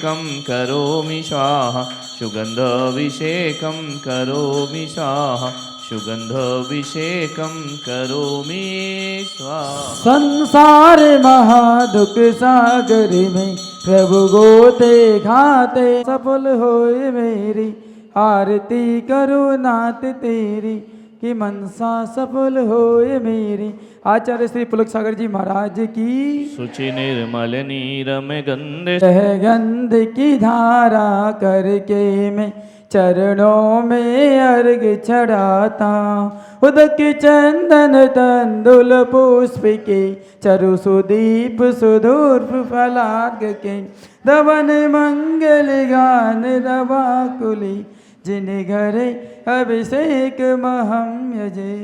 सुगन्धाभिषेकं करोमि स्वाहा सुगन्धाभिषेकं करोमि स्वाहा सुगन्धाभिषेकं करोमि स्वाहा। संसार महादुख सागर में प्रभु गोते खाते सफल होए मेरी आरती करो नाथ तेरी कि मनसा सफल होए मेरी। आचार्य श्री पुलक सागर जी महाराज की। शुचि निर्मल नीरम गंध गंध की धारा करके मैं चरणों में अर्घ चढ़ाता उदक चंदन तंदुल पुष्प के चरु सुदीप सुधूर्प फलार्घ के दवन मंगल गान रवाकुली जिन घरे अभिषेक महम यजे।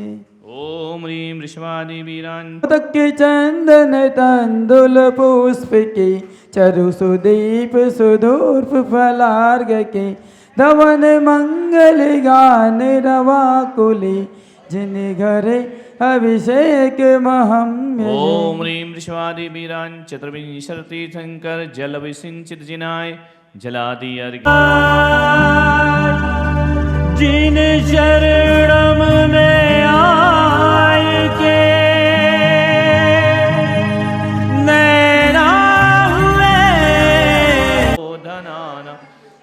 ओम ह्रीं ऋषवादि वीरान उदक चंदन तंदुल पुष्प के चरु सुदीप सुधूर्प फलार्घ के धवन मंगल गान रवाकुली जिन घरे अभिषेक महम। ओम ह्रीं ऋषवादि वीरान चतुर्विंशति तीर्थंकर जल विसिंचित जिनाय जलादि अर्घ। जिन शरणम में आए के नैना हुए धनाना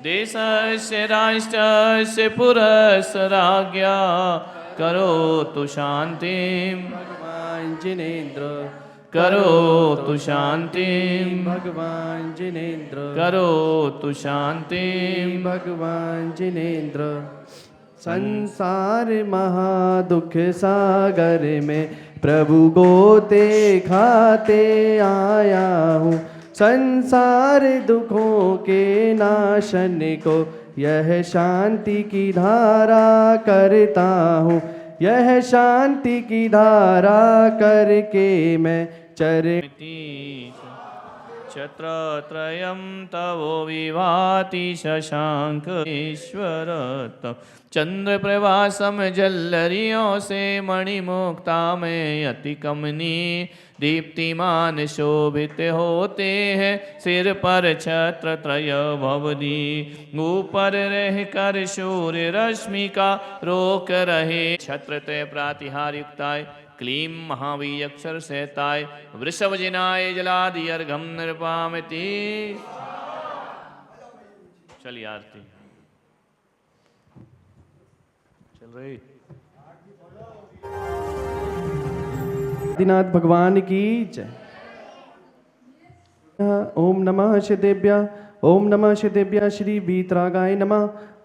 देशस्य राष्ट्रस्य पुरस्य राज्ञा करोतु शांतिं भगवान जिनेन्द्र करोतु शांतिं भगवान जिनेन्द्र करोतु शांतिं भगवान जिनेन्द्र। संसार महादुख सागर में प्रभु गोते खाते आया हूँ संसार दुखों के नाशन को यह शांति की धारा करता हूँ यह शांति की धारा करके मैं छत्रत्रयं तवो विभाति शशांक ईश्वर चंद्र प्रभासम जल्लरियों से मणिमुक्ता में अति कमनी दीप्तिमान शोभित होते हैं सिर पर छत्र त्रय भवदी ऊपर रह कर सूर्य रश्मि का रोक रहे छत्र ते प्रातिहार युक्ताय क्लीं महावीर अक्षर सहताय वृषभ जिनाय जलादि अर्घम निर्पामति। चलिए आरती चल रही। आदिनाथ भगवान की जय। ओम नमः श्रीदेव्या ओम नमः श्रीदेव्या श्री वीतरागाय नमः।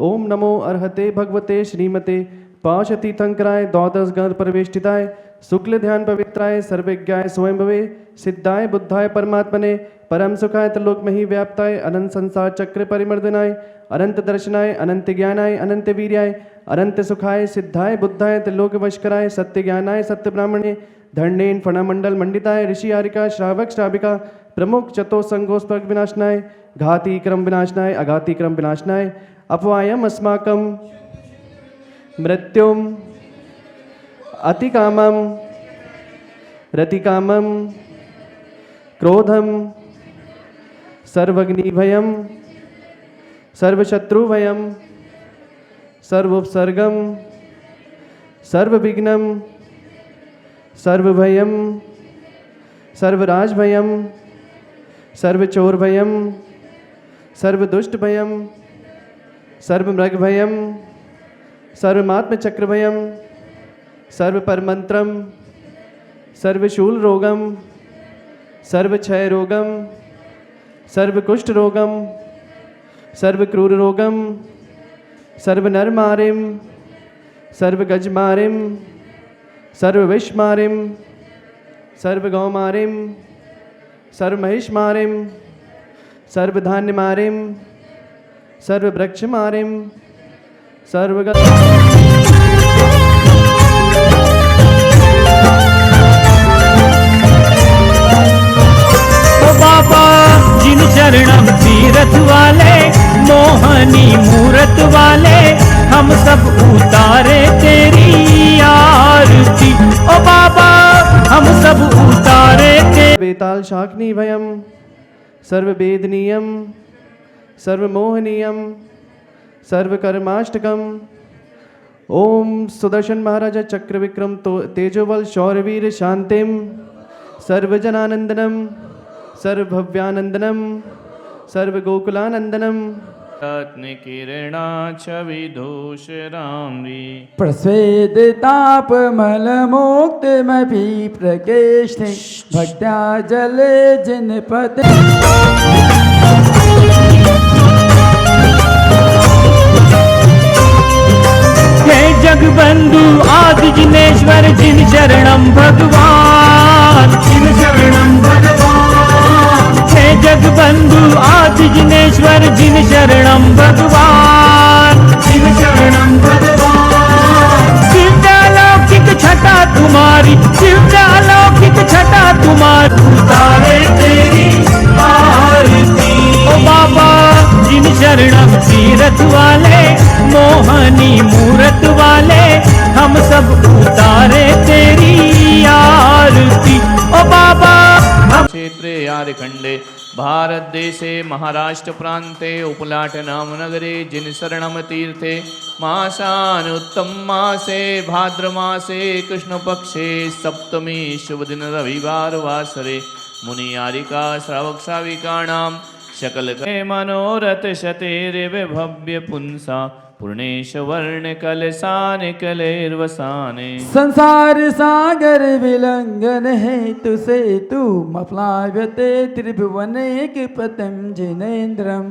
ओम नमो अर्हते भगवते श्रीमते पाशतीर्थंकराय द्वादश गण प्रवेष्टिताय शुक्ल ध्यान पवित्राय सर्वज्ञाय स्वयंभवे सिद्धाय बुद्धाय परमात्मने परम सुखाय त्रिलोक मही व्याप्ताय अनंत संसार चक्र परिमर्दनाय अनंत दर्शनाय अनंत ज्ञानाय अनंत वीर्याय अनंत सुखाय सिद्धाय बुद्धाय त्रिलोक वशकराय सत्य ज्ञानाय सत्य ब्राह्मणे धर्णेन फणमंडल मंडिताय ऋषि आरिका श्रावक श्राविका प्रमुख चतो संगोस्पर्ग विनाशनाय घाती क्रम विनाशनाय अघाती क्रम विनाशनाय अपवायम अस्माकम मृत्युम अतिकामम रतिकामम क्रोधम सर्वग्निभयम सर्वशत्रुभयम सर्वोपसर्गम सर्वविघ्नम सर्वभयम सर्वराजभयम सर्वचोरभयम सर्वदुष्टभयम सर्वमृगभयम सर्वमात्मचक्रभयम सर्वपरमंत्रम सर्वशूल रोगम सर्वक्षय रोगम सर्वकुष्ठ रोगम सर्वक्रूर रोगम सर्वनरमारिम सर्वगजमारिम सर्वविषमारिम सर्वगौमारिम सर्वमहिषमारिम सर्वधान्यमारिम सर्ववृक्षमारिम सर्वग बाबा जिन चरणम तीरथ वाले मोहनी मूरत वाले हम सब उतारे तेरी आरती। ओ बाबा हम सब उतारे तेरी बेताल शाकनी भयम सर्ववेदनीयम सर्वमोहनीयम सर्वकर्माष्टकम। ओम सुदर्शन महाराजा चक्र विक्रम तेजोबल शौर्यवीर शांतिम सर्वजनानंदनम सर्वभव्यानंदनम सर्वगोकुलानंदनम। रत्नकिरणा च विदूषराम्री प्रस्वेदितापमलमुक्तिमपि प्रकेष्ठे भक्त्या जले जिनपते। हे जगबंधु आदि जिनेश्वर जिन शरणम भगवान, जिन शरणम भगवान। हे जगबंधु आदि जिनेश्वर जिन शरणम भगवान, जिन शरणम भगवान। दिव्यालौकिक छटा तुम्हारी, दिव्यालौकिक छटा तुम्हारी, उतारे तेरी आरती। ओ बाबा जिन शरणम तीरथ वाले, मोहनी मूरत वाले, हम सब उतारे तेरी आरती। ओ बाबा क्षेत्रे यारखंडे भारत देशे महाराष्ट्र प्रांते उपलाट नाम नगरे जिन शरणम तीर्थे मासानुत्तम मासे भाद्र मासे कृष्ण पक्षे सप्तमी शुभ दिन रविवार वासरे मुनियारिका श्रावक श्राविकाणां शकल मनोरथ शतेरिव भव्य पुंसा पूर्णेश वर्ण कलसान कलेर्वसाने। संसार सागर विलंघन हेतु से तू मप्लाव्यते त्रिभुवनेक पतम जिनेन्द्रम।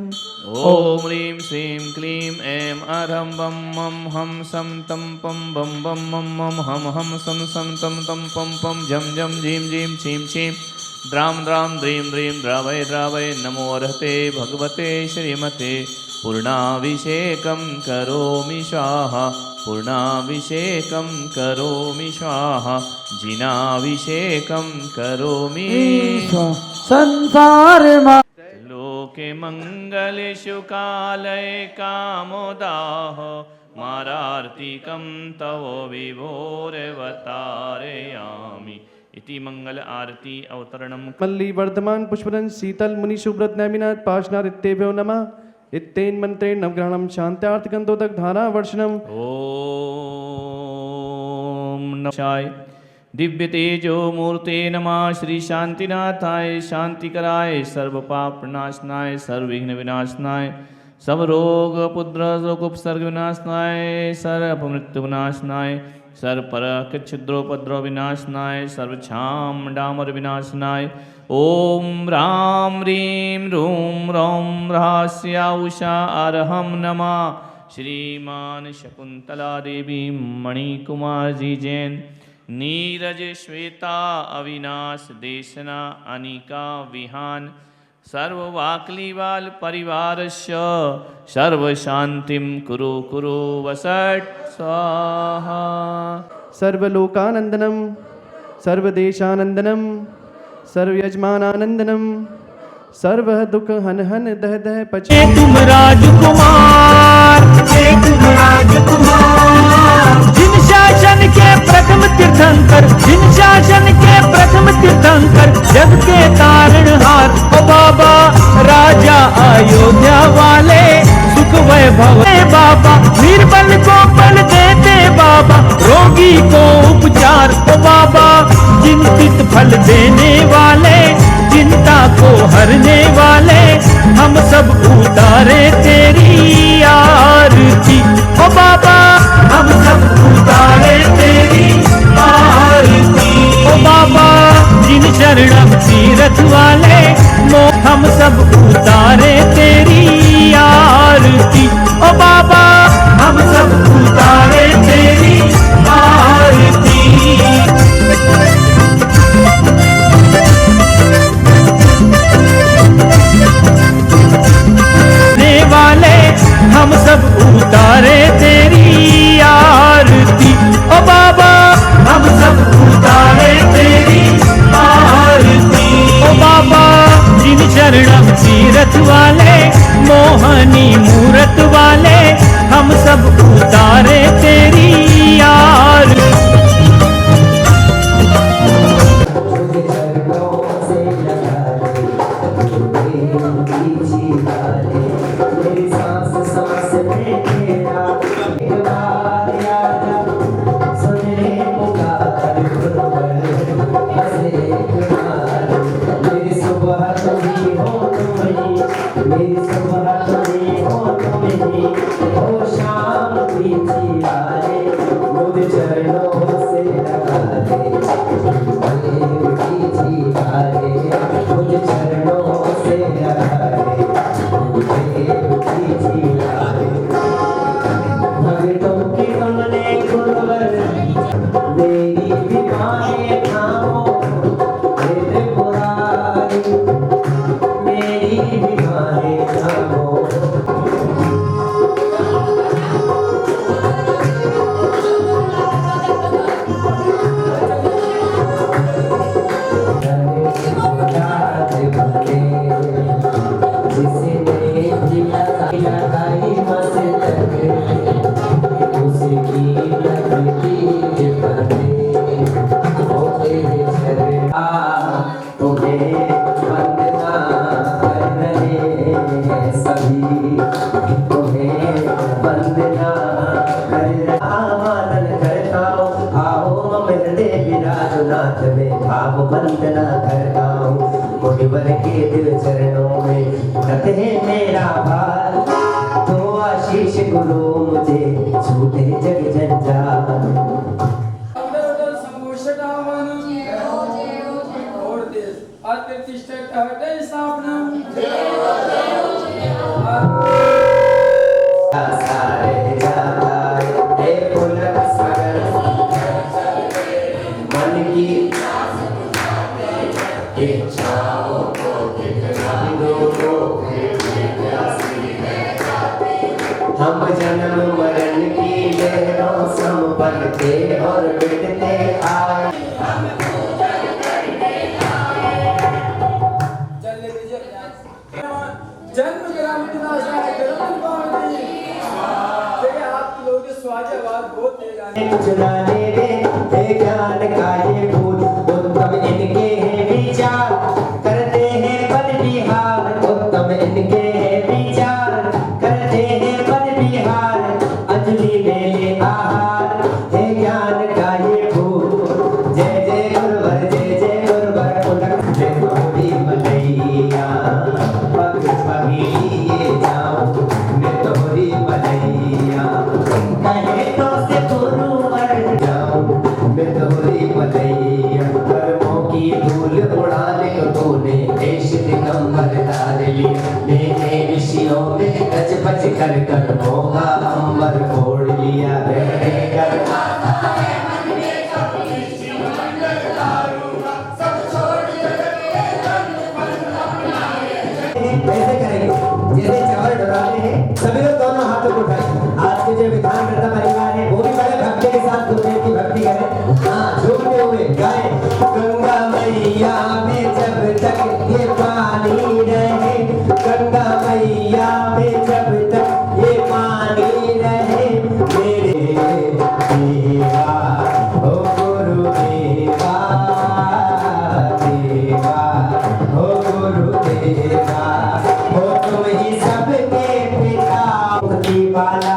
ओम ह्रीं श्रीं क्लीं ऐं अरहं बम मम हम सम तम पम बम बम मम मम हम सम सम तम तम पम पम झम झम झीं झीं छीं छीं द्रां द्रां द्रीं द्रीं द्रावय द्रावय नमो अर्हते भगवते श्रीमते पूर्णाभिषेकं करोमि स्वाहा पूर्णाभिषेकं करोमि स्वाहा जिनाभिषेकं करोमि संसार लोके मंगलेषु काले कामोदाह मारार्तिकं तव विभोरवतारयामि इति मंगल आरती अवतरणम। मल्ली वर्धमान पुष्परन शीतल मुनि सुब्रत नैमिनाथ पाशनाथ इत्येभ्यो नमः। इत्तेन मंत्रेण नवग्रहणं शांत्यार्थ गंधोदक धारा वर्षणम। ओम नमः शिवाय। दिव्य तेजो मूर्ते नमः। श्री शांतिनाथाय शांतिकराय सर्व पाप नाशनाय सर्वविघ्न विनाशनाय सब रोग पुत्र रोग उपसर्ग विनाशनाय सर्व मृत्यु विनाशनाय सर्व पर क्षुद्रोपद्रव विनाशनाय सर्व छाम डामर विनाशनाय। ओम राम ह्रीं रूम रौम रहस्या उषा अरहम नमः। श्रीमान शकुंतला देवी मणिकुमार जी जैन नीरज श्वेता अविनाश देशना अनिका विहान सर्ववाक्लीवाल परिवारस्य सर्व शांतिम कुरु कुरु वसट स्वाहा। सर्वलोकानंदनम सर्वदेशानंदनम सर्वयजमानानंदनम सर्व दुख हन हन दह दह पचे। तुम राजकुमार, तुम राजकुमार, जिन शासन के प्रथम तीर्थंकर, जिन शासन के प्रथम तीर्थंकर, जग के तारणहार। ओ बाबा राजा अयोध्या वाले सुख वैभव बाबा, निर्बल को बल देते बाबा, रोगी को उपचार। ओ बाबा चिंतित फल देने वाले, चिंता को हरने वाले, हम सब उतारे तेरी आरती। ओ बाबा हम सब उतारे तेरी आरती। ओ बाबा जिन शरणम तीरथ वाले, हम सब उतारे तेरी आरती। ओ बाबा हम सब उतारे तेरी आरती। वाले हम सब उतारे तेरी आरती। ओ बाबा हम सब उतारे तेरी आरती। ओ बाबा जिन शरणम तीरथ वाले, मोहनी मूरत वाले, हम सब उतारे तेरी आरती। से लगा वाले मेरी सांस सांस में तेरा एक बार आजा सुन ले पुकार गुरुवर बस एक बार मेरी सुबह तुम्ही हो तुम्ही मेरी सुबह तुम्ही हो तुम्ही हो शाम बीती आए मुझ चरणों से लगा दे बीती आए मुझ चरणों से लगा दे बीती आए भक्तों की तुमने गुरुवर मेरी बीमारी थामो हे पुरारी मेरी बीमारी थामो वंदना करता हूँ मुनिवर के दिल चरणों में रखते हैं मेरा भार तो आशीष गुरु मुझे छूटे जग जंजाल हम जन्म मरण की लहरों संभलते और मिटते आए जन्म आप लोगों के स्वागत बहुत चुराने दे ज्ञान का ये फूल उत्तम इनके हैं विचार करते हैं पद विहार उत्तम इनके हैं विचार करते हैं पद विहार अंजलि में ले आहार हे ज्ञान का ये फूल जय जय गुरुवर पुलक जय गोरी मलैया पग पगीलिए जाऊं मैं तोरी मलैया कहे तो से गुरुवर जाऊं मैं तोरी मलैया कर्मों की धूल उड़ाने को तूने देश दिगंबर डाल लिया मैंने ऋषियों में गज बज कर कर्मों का अंबर फोड़ लिया कैसे करेंगे जैसे चावल डराते हैं सभी लोग दोनों हाथों को उठाएं आज के जो विधान करता परिवार है वो भी बड़े भक्ति के साथ गुरुदेव की भक्ति करें हाँ झूमते हुए गाएं गंगा मैया में जब तक ये पानी रहे गंगा मैया में जब तक ये पानी रहे मेरे देवा हो गुरु देवा देवा हो गुरु देवा हो तुम ही सबके पिता मुक्ति वाला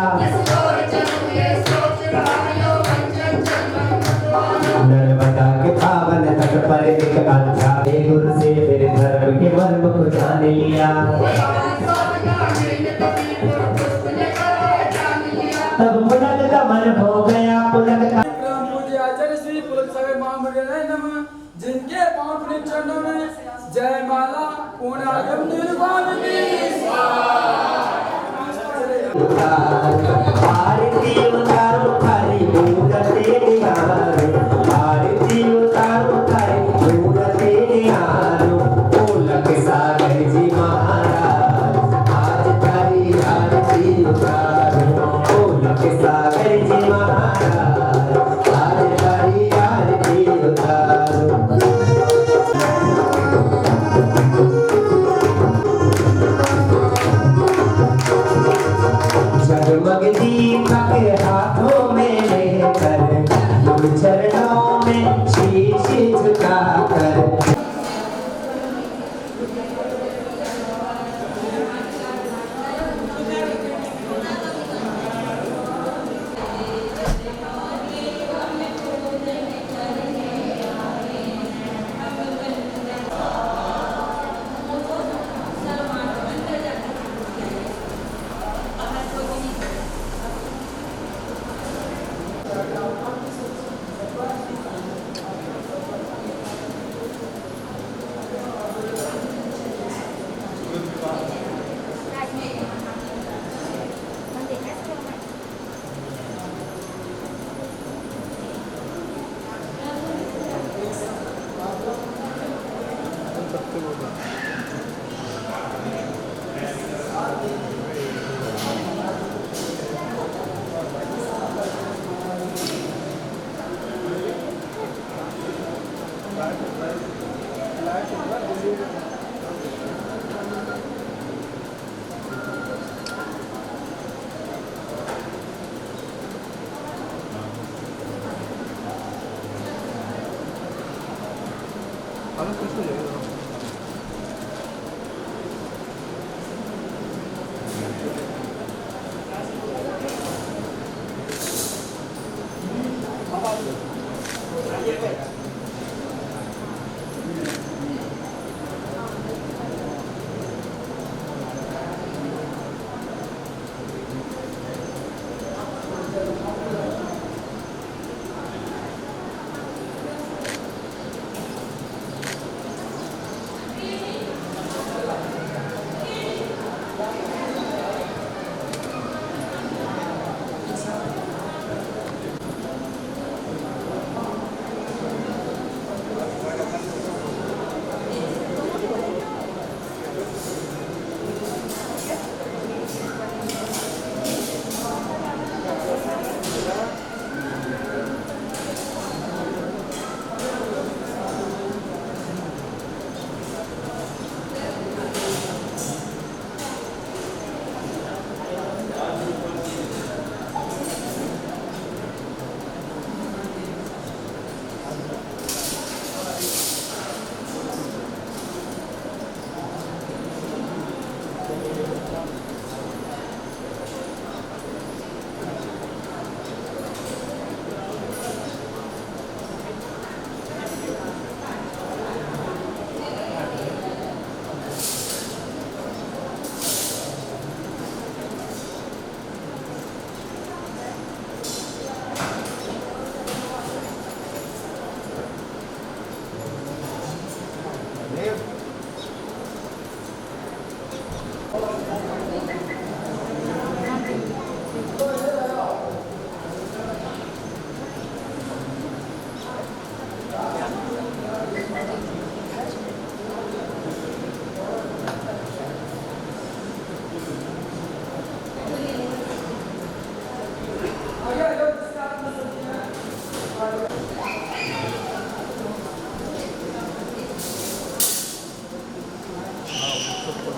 नर्मदा के पावन तट पर एक कांचा गुरु से मेरे धर्म के मर्म को जान लिया तब पुलक का मन हो गया पुलक का मुझे आचार्य श्री पुलक सागर महामंडल नमः जिनके पांव पुण्य चरणों में जय माला पूर्ण आगम निर्वाण की आरती उतारो थारी मूरते निहारो आरती उतारो थारी मूरते निहारो पुलक सागर जी महाराज आज थारी आरती उतारो पुलक सागर जी महाराज आज थारी आरती उतारो जगमग दीपक हाथों में लेकर गुरु चरणों में शीश झुकाकर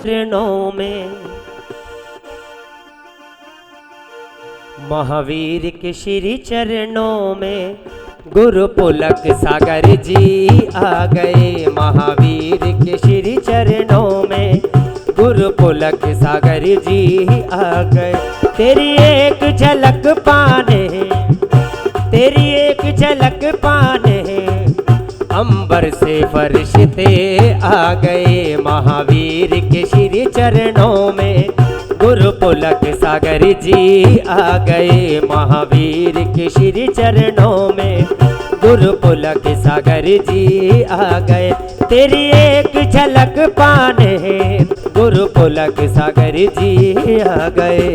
चरणों में, महावीर के श्री चरणों में गुरु पुलक सागर जी आ गए। महावीर के श्री चरणों में गुरु पुलक सागर जी आ गए। तेरी एक झलक पाने, तेरी एक झलक पाने अंबर से फरिश्ते आ गए। महावीर के श्री चरणों में गुरु पुलक सागर जी आ गए। महावीर के श्री चरणों में गुरु पुलक सागर जी आ गए। तेरी एक झलक पाने गुरु पुलक सागर जी आ गए।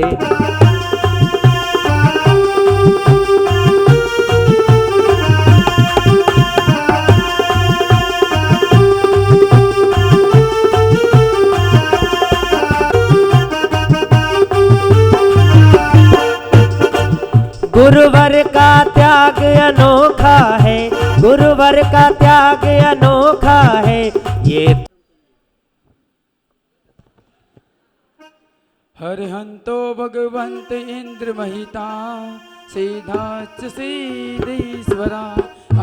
गुरुवर का त्याग अनोखा है, गुरुवर का त्याग अनोखा है। ये हरहंतो भगवंत इंद्र महिता सीधाच सीधीश्वरा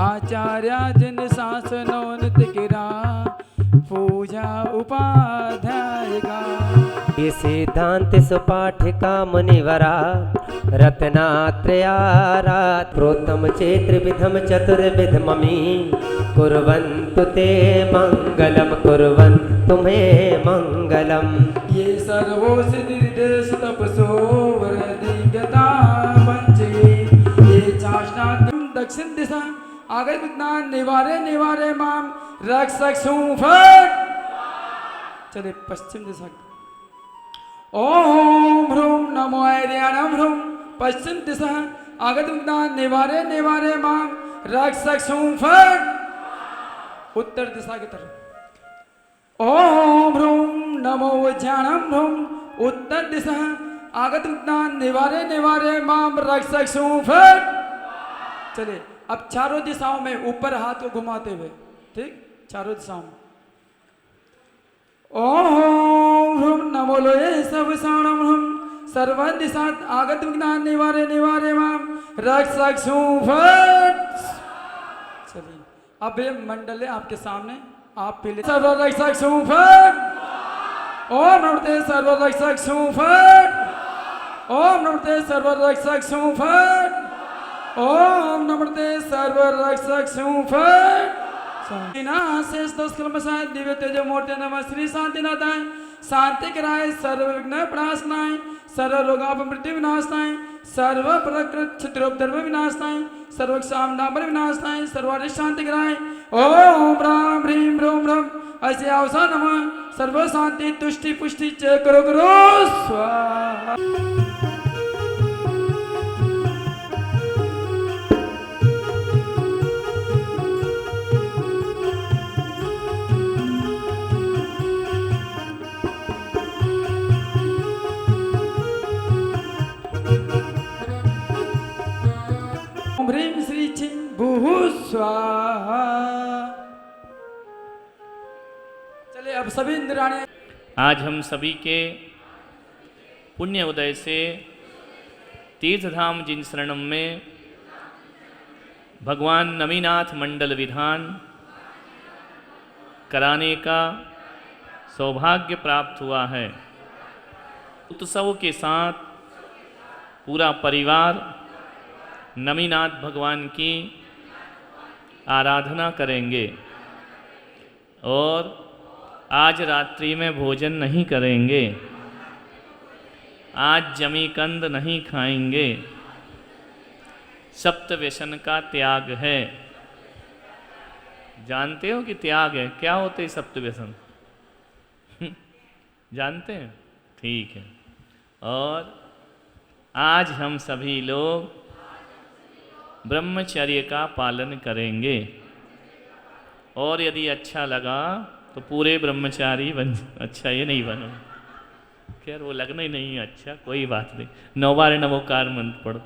आचार्य जन शासनोन्नत गिरा पूजा उपाध्याय का। ये सिद्धांत सुपाठ का मुनिवरा रत्नात्रयारात प्रोतम चेत्र विधम चतुर्विधममी कुर्वन्तु ते मंगलम कुर्वन्तु मे मंगलम। ये सर्वो सिद्धिर्देश तपसो वरदिगता पंचे ये चाष्णात्यम दक्षिण दिशा आगत विज्ञान निवारे निवारे माम रक्षक फट। चले पश्चिम दिशा। ओम ह्रूम नमो ऐर्याणम ह्रूम पश्चिम दिशा आगत विज्ञान निवारे निवारे माम रक्षक फट। उत्तर दिशा की तरफ। ओम ह्रूम नमो ज्ञानम ह्रूम उत्तर दिशा आगत विज्ञान निवारे निवारे माम रक्षक फट। चलिए अब चारों दिशाओं में ऊपर हाथ को घुमाते हुए, ठीक, चारों दिशाओं में। ओम ह्रूम नमो लोये सब साणम ह्रूम सर्व दिशा आगत विज्ञान निवारे निवारे माम रक्षक फट। चलिए अब ये मंडल है आपके सामने, आप पहले सर्व रक्षक फट। ओम नमस्ते सर्व रक्षक फट। ओम नमस्ते सर्व रक्षक फट। ओम नमस्ते सर्व रक्षक फट। दिव्य तेज मूर्ति नमः श्री शांतिनाथाय शांति कराय सर्व विघ्न प्रणाशनाय सर्व रोगापमृत्यु विनाशनाय सर्व प्रकृत क्षत्रोपद्रव विनाशनाय सर्व सामनापर विनाशनाय सर्वारि शांति कराय। ओम राम ह्रीम रोम रम ऐसे अवसा नमः सर्व शांति तुष्टि पुष्टि च करो करो स्वाहा। ह्रीम श्री छिं भूः स्वाहा। चलिए अब सभी इंद्राणी। आज हम सभी के पुण्य उदय से तीर्थधाम जिन शरणम में भगवान नवीनाथ मंडल विधान कराने का सौभाग्य प्राप्त हुआ है। उत्सव के साथ पूरा परिवार नवीनाथ भगवान की आराधना करेंगे और आज रात्रि में भोजन नहीं करेंगे, आज जमी कंद नहीं खाएंगे। सप्त व्यसन का त्याग है। जानते हो कि त्याग है क्या होते हैं सप्त व्यसन? जानते हैं? ठीक है। और आज हम सभी लोग ब्रह्मचर्य का पालन करेंगे और यदि अच्छा लगा तो पूरे ब्रह्मचारी बन। अच्छा ये नहीं बनो, खैर वो लगना ही नहीं अच्छा, कोई बात नहीं। 9 बार नमोकार मंत्र पढ़ो।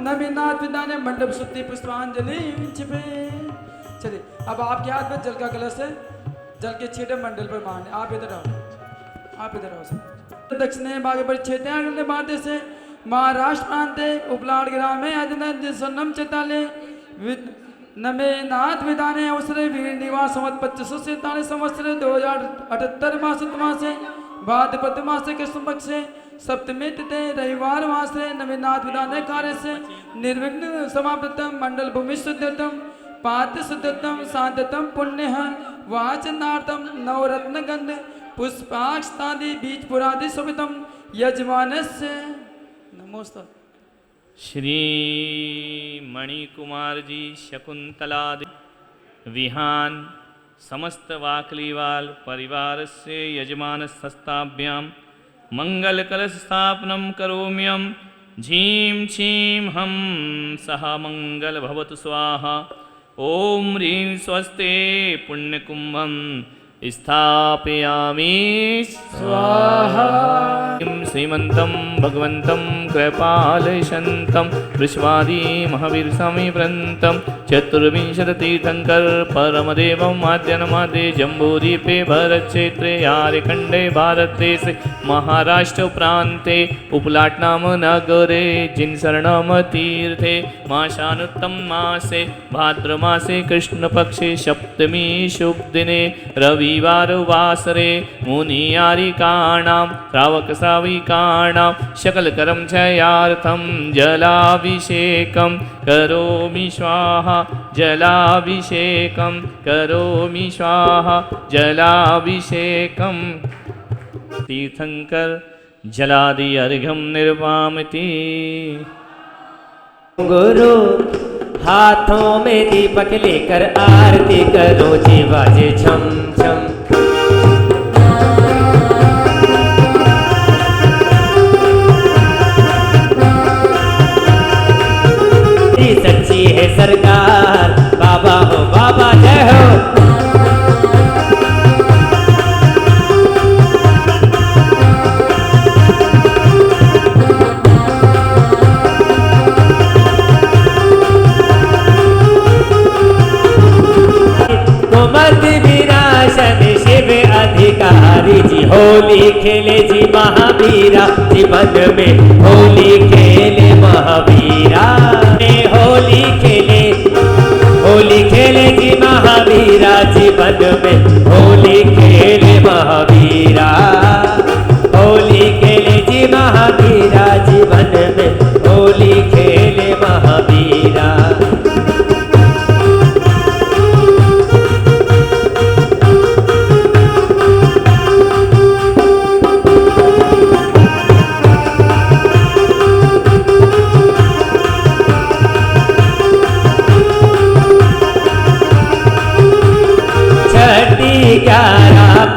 नवीनाथ विदाने मंडप शुद्धि पुष्पांजलि छिपे। चलिए अब आपके हाथ में जल का कलश है, जल के छींटे मंडल पर मारने। आप इधर आओ, आप इधर आओ सर। दक्षिणे भागे परिच्छेदे बाधे से महाराष्ट्र प्रांते उपलाड़ ग्रामे अजनद सन्नम चेताले नमे नाथ विधाने अवसरे वीर निवास संवत 2547 संवत्सर 2078 मासे भाद्रपद मासे कृष्ण पक्षे सप्तमी तिथि रविवार मासे नवीनाथ विधाने कार्य से निर्विघ्न समाप्तम मंडल भूमि शुद्धतम पात्र शुद्धतम शांततम पुण्य वाचनार्थम नवरत्न गंध पुष्पाक्षतादि बीज पुरादि शोभितम यजमानस्य नमोस्तु। श्री मणिकुमार जी शकुंतलादि विहान समस्त वाकलीवाल परिवार से यजमानस्थाभ्यां मंगल कलश स्थापनं करोम्यं झीं छीं हम सह मंगल भवतु स्वाहा। ओम ह्रीं स्वस्ते पुण्यकुंभं स्थापयामि स्वाहा। श्रीमन्तं भगवन्तं कृपालशन्तं विश्वादी महावीर स्वामी व्रन्तं चतुर्विंशतितीर्थंकर परमदेवं आद्यनमादे जम्बूद्वीपे भरतक्षेत्रे आर्यखण्डे भारतदेशे महाराष्ट्र प्रान्ते उपलाट नाम नगरे जिनशरणम तीर्थे मासानुत्तम मासे भाद्रमासे कृष्णपक्षे सप्तमी शुभ दिने रविवार वासरे मुनियारिकाणां श्रावकश्राविकाणां सकलकर्मक्षयार्थं जलाभिषेकं करोमि स्वाहा जलाभिषेकं करोमि स्वाहा जलाभिषेकं। तीर्थंकर जलादि अर्घ्यं निर्वामति। गुरु हाथों में दीपक लेकर आरती करो जी बाजे छम छम। सच्ची है सरकार बाबा हो बाबा जय हो। कुमत विनाशन शिव अधिकारी जी होली खेले जी महावीरा जीवन में होली खेले महावीरा होली खेले जी महावीरा जीवन में होली खेले महावीरा होली खेले जी महावीरा जीवन में होली खेले महावीरा।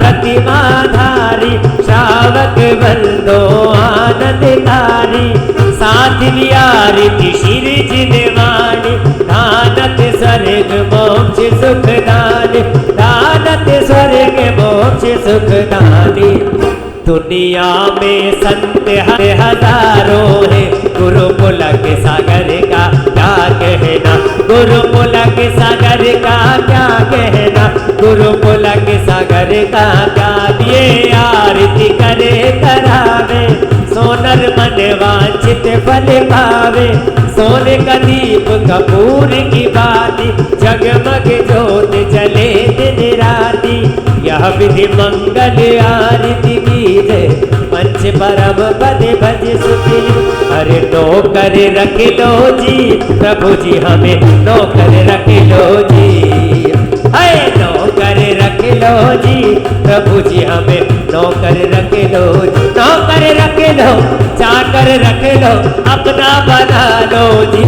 प्रतिमाधारी श्रावक बंदो आनंदकारी साथ लिया रीति शिर जिनवाणी दानत स्वर्ग मोक्ष सुख दानी दानत स्वर्ग मोक्ष सुख दानी। दुनिया में संत हजारों है गुरुकुल के सागर का क्या कहना गुरुकुल के सागर का क्या कहना गुरुकुल के सागर का क्या दिए आरती करे करावे सोनर मन वांछित फल पावे सोने का दीप कपूर की बाती जगमग जोत जले दिन राती यह विधि मंगल आरती की जय पंच परम पद भज सुखी। अरे नौकर रख लो जी प्रभु जी हमें नौकर रख लो जी अरे नौकर रख लो जी प्रभु जी हमें नौकर रख लो नौकर रख लो चाकर रख लो अपना बना लो जी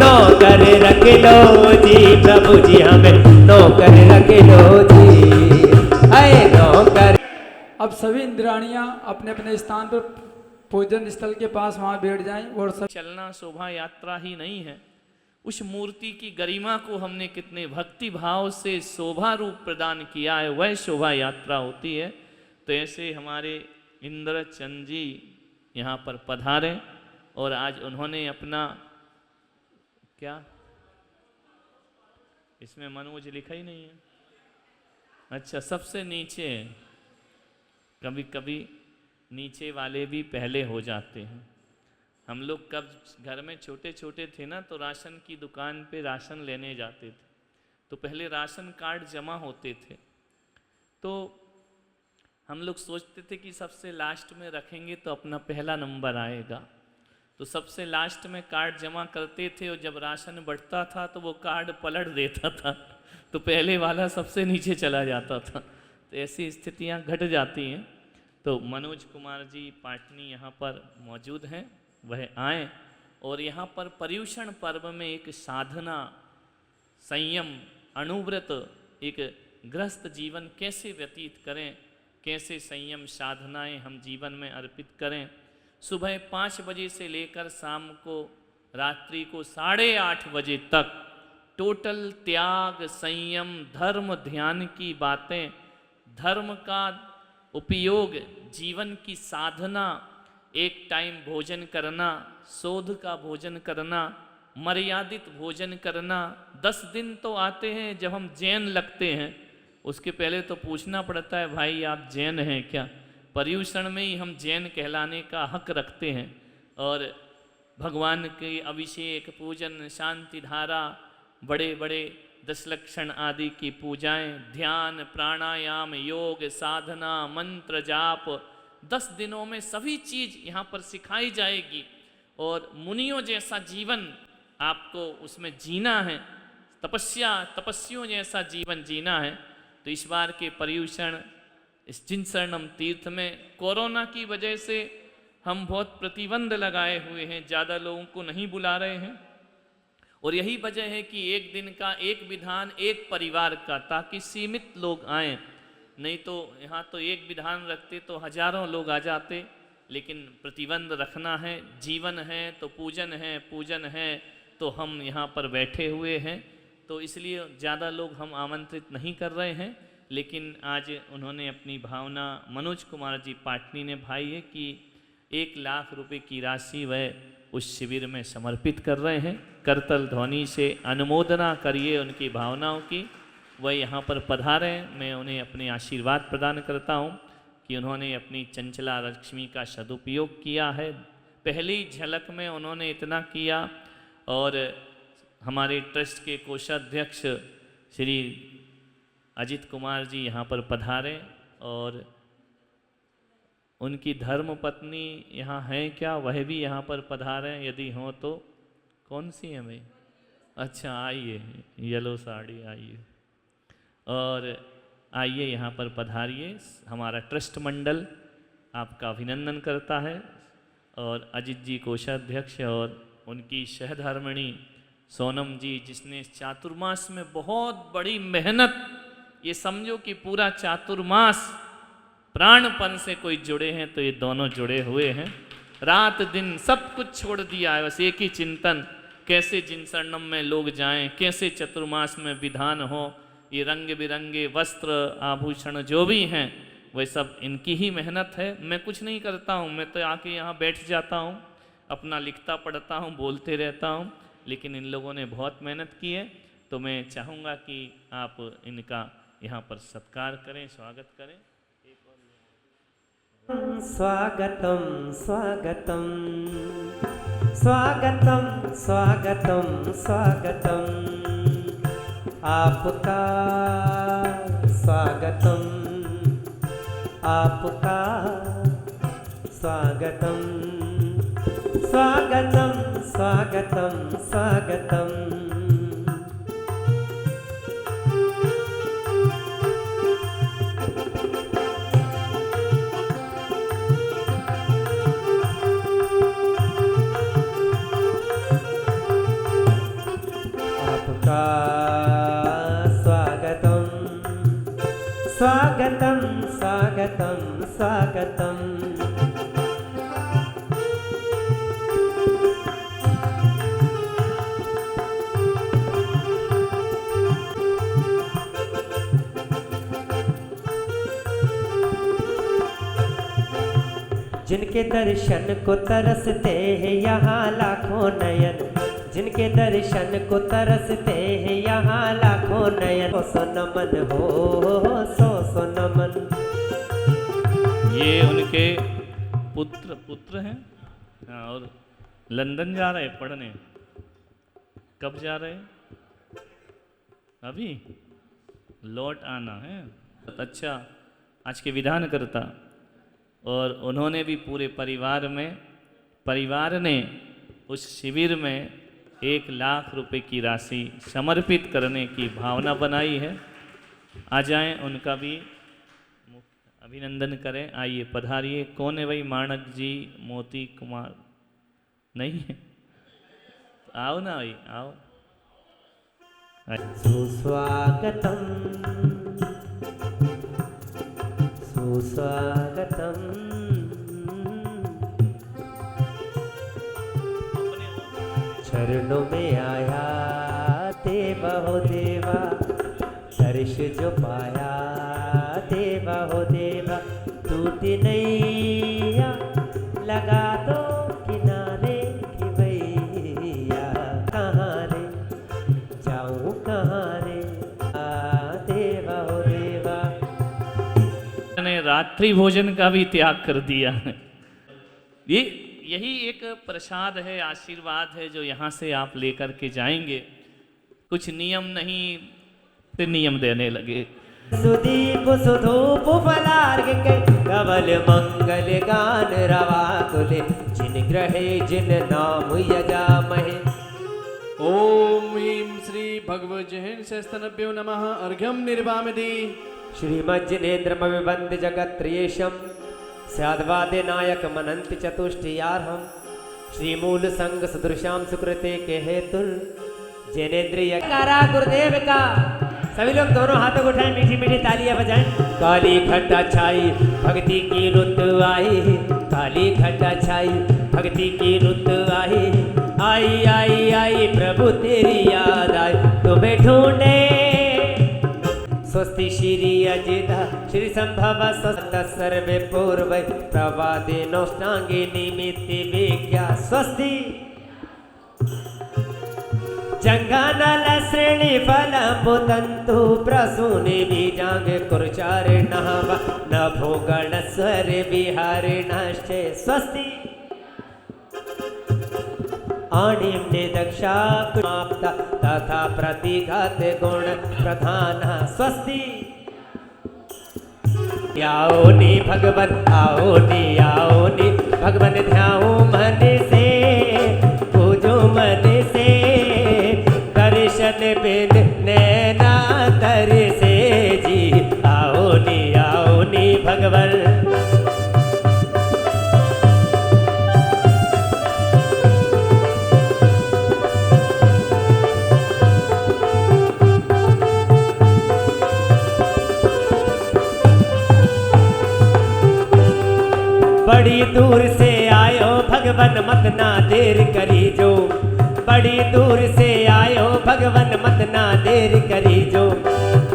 नौकर रख लो जी प्रभु जी हमें नौकर रख लो जी अरे नौकर। अब सभी इंद्राणियां अपने अपने स्थान पर पूजन स्थल के पास वहां बैठ जाएं और सब चलना शोभा यात्रा ही नहीं है, उस मूर्ति की गरिमा को हमने कितने भक्ति भाव से शोभा रूप प्रदान किया है, वह शोभा यात्रा होती है। तो ऐसे हमारे इंद्रचंद जी यहाँ पर पधारे और आज उन्होंने अपना क्या इसमें मनोज लिखा ही नहीं है, अच्छा सबसे नीचे है कभी कभी नीचे वाले भी पहले हो जाते हैं। हम लोग कब घर में छोटे छोटे थे ना, तो राशन की दुकान पे राशन लेने जाते थे, तो पहले राशन कार्ड जमा होते थे, तो हम लोग सोचते थे कि सबसे लास्ट में रखेंगे तो अपना पहला नंबर आएगा, तो सबसे लास्ट में कार्ड जमा करते थे, और जब राशन बढ़ता था तो वो कार्ड पलट देता था, तो पहले वाला सबसे नीचे चला जाता था। तो ऐसी स्थितियां घट जाती हैं। तो मनोज कुमार जी पाटनी यहाँ पर मौजूद हैं, वह आए और यहाँ पर पर्युषण पर्व में एक साधना, संयम, अनुव्रत, एक गृहस्थ जीवन कैसे व्यतीत करें, कैसे संयम साधनाएं हम जीवन में अर्पित करें। सुबह 5 बजे से लेकर शाम को रात्रि को 8:30 बजे तक टोटल त्याग, संयम, धर्म, ध्यान की बातें, धर्म का उपयोग, जीवन की साधना, एक टाइम भोजन करना, शोध का भोजन करना, मर्यादित भोजन करना। 10 दिन तो आते हैं जब हम जैन लगते हैं, उसके पहले तो पूछना पड़ता है भाई आप जैन हैं क्या। पर्युषण में ही हम जैन कहलाने का हक रखते हैं। और भगवान के अभिषेक, पूजन, शांति धारा, बड़े बड़े 10 लक्षण आदि की पूजाएं, ध्यान, प्राणायाम, योग, साधना, मंत्र जाप, 10 दिनों में सभी चीज़ यहाँ पर सिखाई जाएगी। और मुनियों जैसा जीवन आपको उसमें जीना है, तपस्वियों जैसा जीवन जीना है। तो इस बार के पर्युषण इस जिनशरणम तीर्थ में कोरोना की वजह से हम बहुत प्रतिबंध लगाए हुए हैं, ज़्यादा लोगों को नहीं बुला रहे हैं, और यही वजह है कि एक दिन का एक विधान एक परिवार का, ताकि सीमित लोग आएँ। नहीं तो यहाँ तो एक विधान रखते तो हजारों लोग आ जाते, लेकिन प्रतिबंध रखना है। जीवन है तो पूजन है तो हम यहाँ पर बैठे हुए हैं, तो इसलिए ज़्यादा लोग हम आमंत्रित नहीं कर रहे हैं। लेकिन आज उन्होंने अपनी भावना, मनोज कुमार जी पाटनी ने भाई है कि 1 लाख रुपए की राशि वह उस शिविर में समर्पित कर रहे हैं। करतल ध्वनि से अनुमोदना करिए उनकी भावनाओं की। वह यहाँ पर पधारे, मैं उन्हें अपने आशीर्वाद प्रदान करता हूँ कि उन्होंने अपनी चंचला लक्ष्मी का सदुपयोग किया है। पहली झलक में उन्होंने इतना किया। और हमारे ट्रस्ट के कोषाध्यक्ष श्री अजित कुमार जी यहाँ पर पधारे, और उनकी धर्म पत्नी यहाँ हैं क्या, वह भी यहाँ पर पधारे, यदि हों तो। कौन सी है भाई? अच्छा आइए, येलो साड़ी आइए, और आइए यहाँ पर पधारिए। हमारा ट्रस्ट मंडल आपका अभिनंदन करता है। और अजित जी कोषाध्यक्ष और उनकी सहधर्मिणी सोनम जी, जिसने चातुर्मास में बहुत बड़ी मेहनत, ये समझो कि पूरा चातुर्मास प्राणपन से कोई जुड़े हैं तो ये दोनों जुड़े हुए हैं। रात दिन सब कुछ छोड़ दिया है, बस एक ही चिंतन, कैसे जिनशरणम में लोग जाएं, कैसे चतुर्मास में विधान हो। ये रंग बिरंगे वस्त्र, आभूषण जो भी हैं, वह सब इनकी ही मेहनत है। मैं कुछ नहीं करता हूँ, मैं तो आके यहाँ बैठ जाता हूँ, अपना लिखता पढ़ता हूँ, बोलते रहता हूँ, लेकिन इन लोगों ने बहुत मेहनत की है। तो मैं चाहूँगा कि आप इनका यहाँ पर सत्कार करें, स्वागत करें। स्वागतम स्वागतम स्वागतम स्वागतम स्वागतम, आपका स्वागतम, आपका स्वागतम, स्वागतम स्वागतम स्वागतम। स्वागतम स्वागतम स्वागतम स्वागतम। जिनके दर्शन को तरसते हैं यहाँ लाखों नयन, जिनके दर्शन को तरसते हैं यहाँ लाखों नयन। सो नमन हो, सो नमन, ये उनके पुत्र हैं। हाँ, और लंदन जा रहे पढ़ने। कब जा रहे? अभी लौट आना है। अच्छा, आज के विधानकर्ता और उन्होंने भी पूरे परिवार ने उस शिविर में 1 लाख रुपए की राशि समर्पित करने की भावना बनाई है। आ जाएं, उनका भी अभिनंदन करें। आइए, पधारिए। कौन है भाई? माणक जी, मोती कुमार नहीं है? आओ ना भाई, आओ। सुस्वागतम सुस्वागतम। चरणों में आया देवा हो देवा, दर्श जो पाया देवा हो देवा। टूटी नैया लगा दो किनारे की भैया, कहाँ रे जाऊँ कहाँ रे देवा हो देवा। ने रात्रि भोजन का भी त्याग कर दिया है। यही एक प्रसाद है, आशीर्वाद है जो यहाँ से आप लेकर के जाएंगे। कुछ नियम नहीं, फिर नियम देने लगे। सुदीप सुधूप फलार्घ के कवल मंगल गान रवा कुले, जिन ग्रहे जिन नाम यजामहे। ओम ह्रीं श्री भगवज्जहन सहस्त्रनभ्यो नमः। अर्घ्यम निर्वामदि। श्रीमज्जनेन्द्रमविवन्द्य जगत्त्रयेशं, स्याद्वादे नायक मनन्ति चतुष्टयार्हं। श्रीमूल संग सदृशां सुकृते के हेतुल, जैनेन्द्रिय कारा गुरुदेव का। सभी लोग दोनों हाथों को उठाएं, मीठी मीठी तालियां बजाएं। काली घटा छाई भक्ति की रुत आई, काली घटा छाई भक्ति की रुत आई। आई आई आई प्रभु तेरी याद आई, तुम्हें ढूंढे। स्वस्ति श्री अजिता श्री संभव स्वस्त सर्वे पूर्व प्रवादे नौष्टांगे निमित्ति विज्ञा। स्वस्ति जंगानल श्रेणी फलं पुतंतु, प्रसूनि बीजांग कुरुचारिणः नभो गणस्वर विहारिणश्च। स्वस्ति आणिम्ने दक्षा समाप्ता तथा प्रतिघात गुण प्रधान। स्वस्ति आओ नी भगवन, आओ नी भगवन, ध्याओ मन से पूजो मन से। दर्शन बिन नैना तर से जी, आओ नी भगवन। बड़ी दूर से आयो भगवन, मत ना देर करी जो। बड़ी दूर से आयो भगवन, मत ना देर करी जो।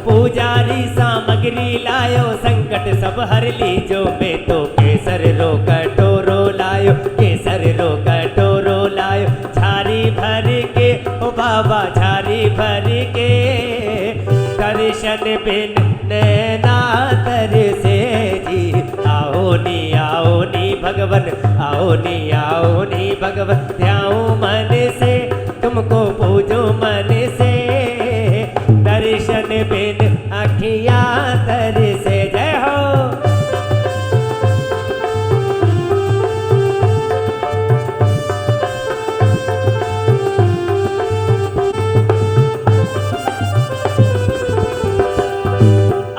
पुजारी सामग्री लायो, संकट सब हर लीजो। मैं तो केसर रो कटोरो लायो, केसर रो कटोरो लायो। झारी भर के ओ बाबा, झारी भर के। दर्शन बिन नैना तर से जी, आओ नी भगवन, आओ नी भगवन। ध्याओ मन से तुमको पूजो मन से, दर्शन बिन अखियाँ तर से। जय हो।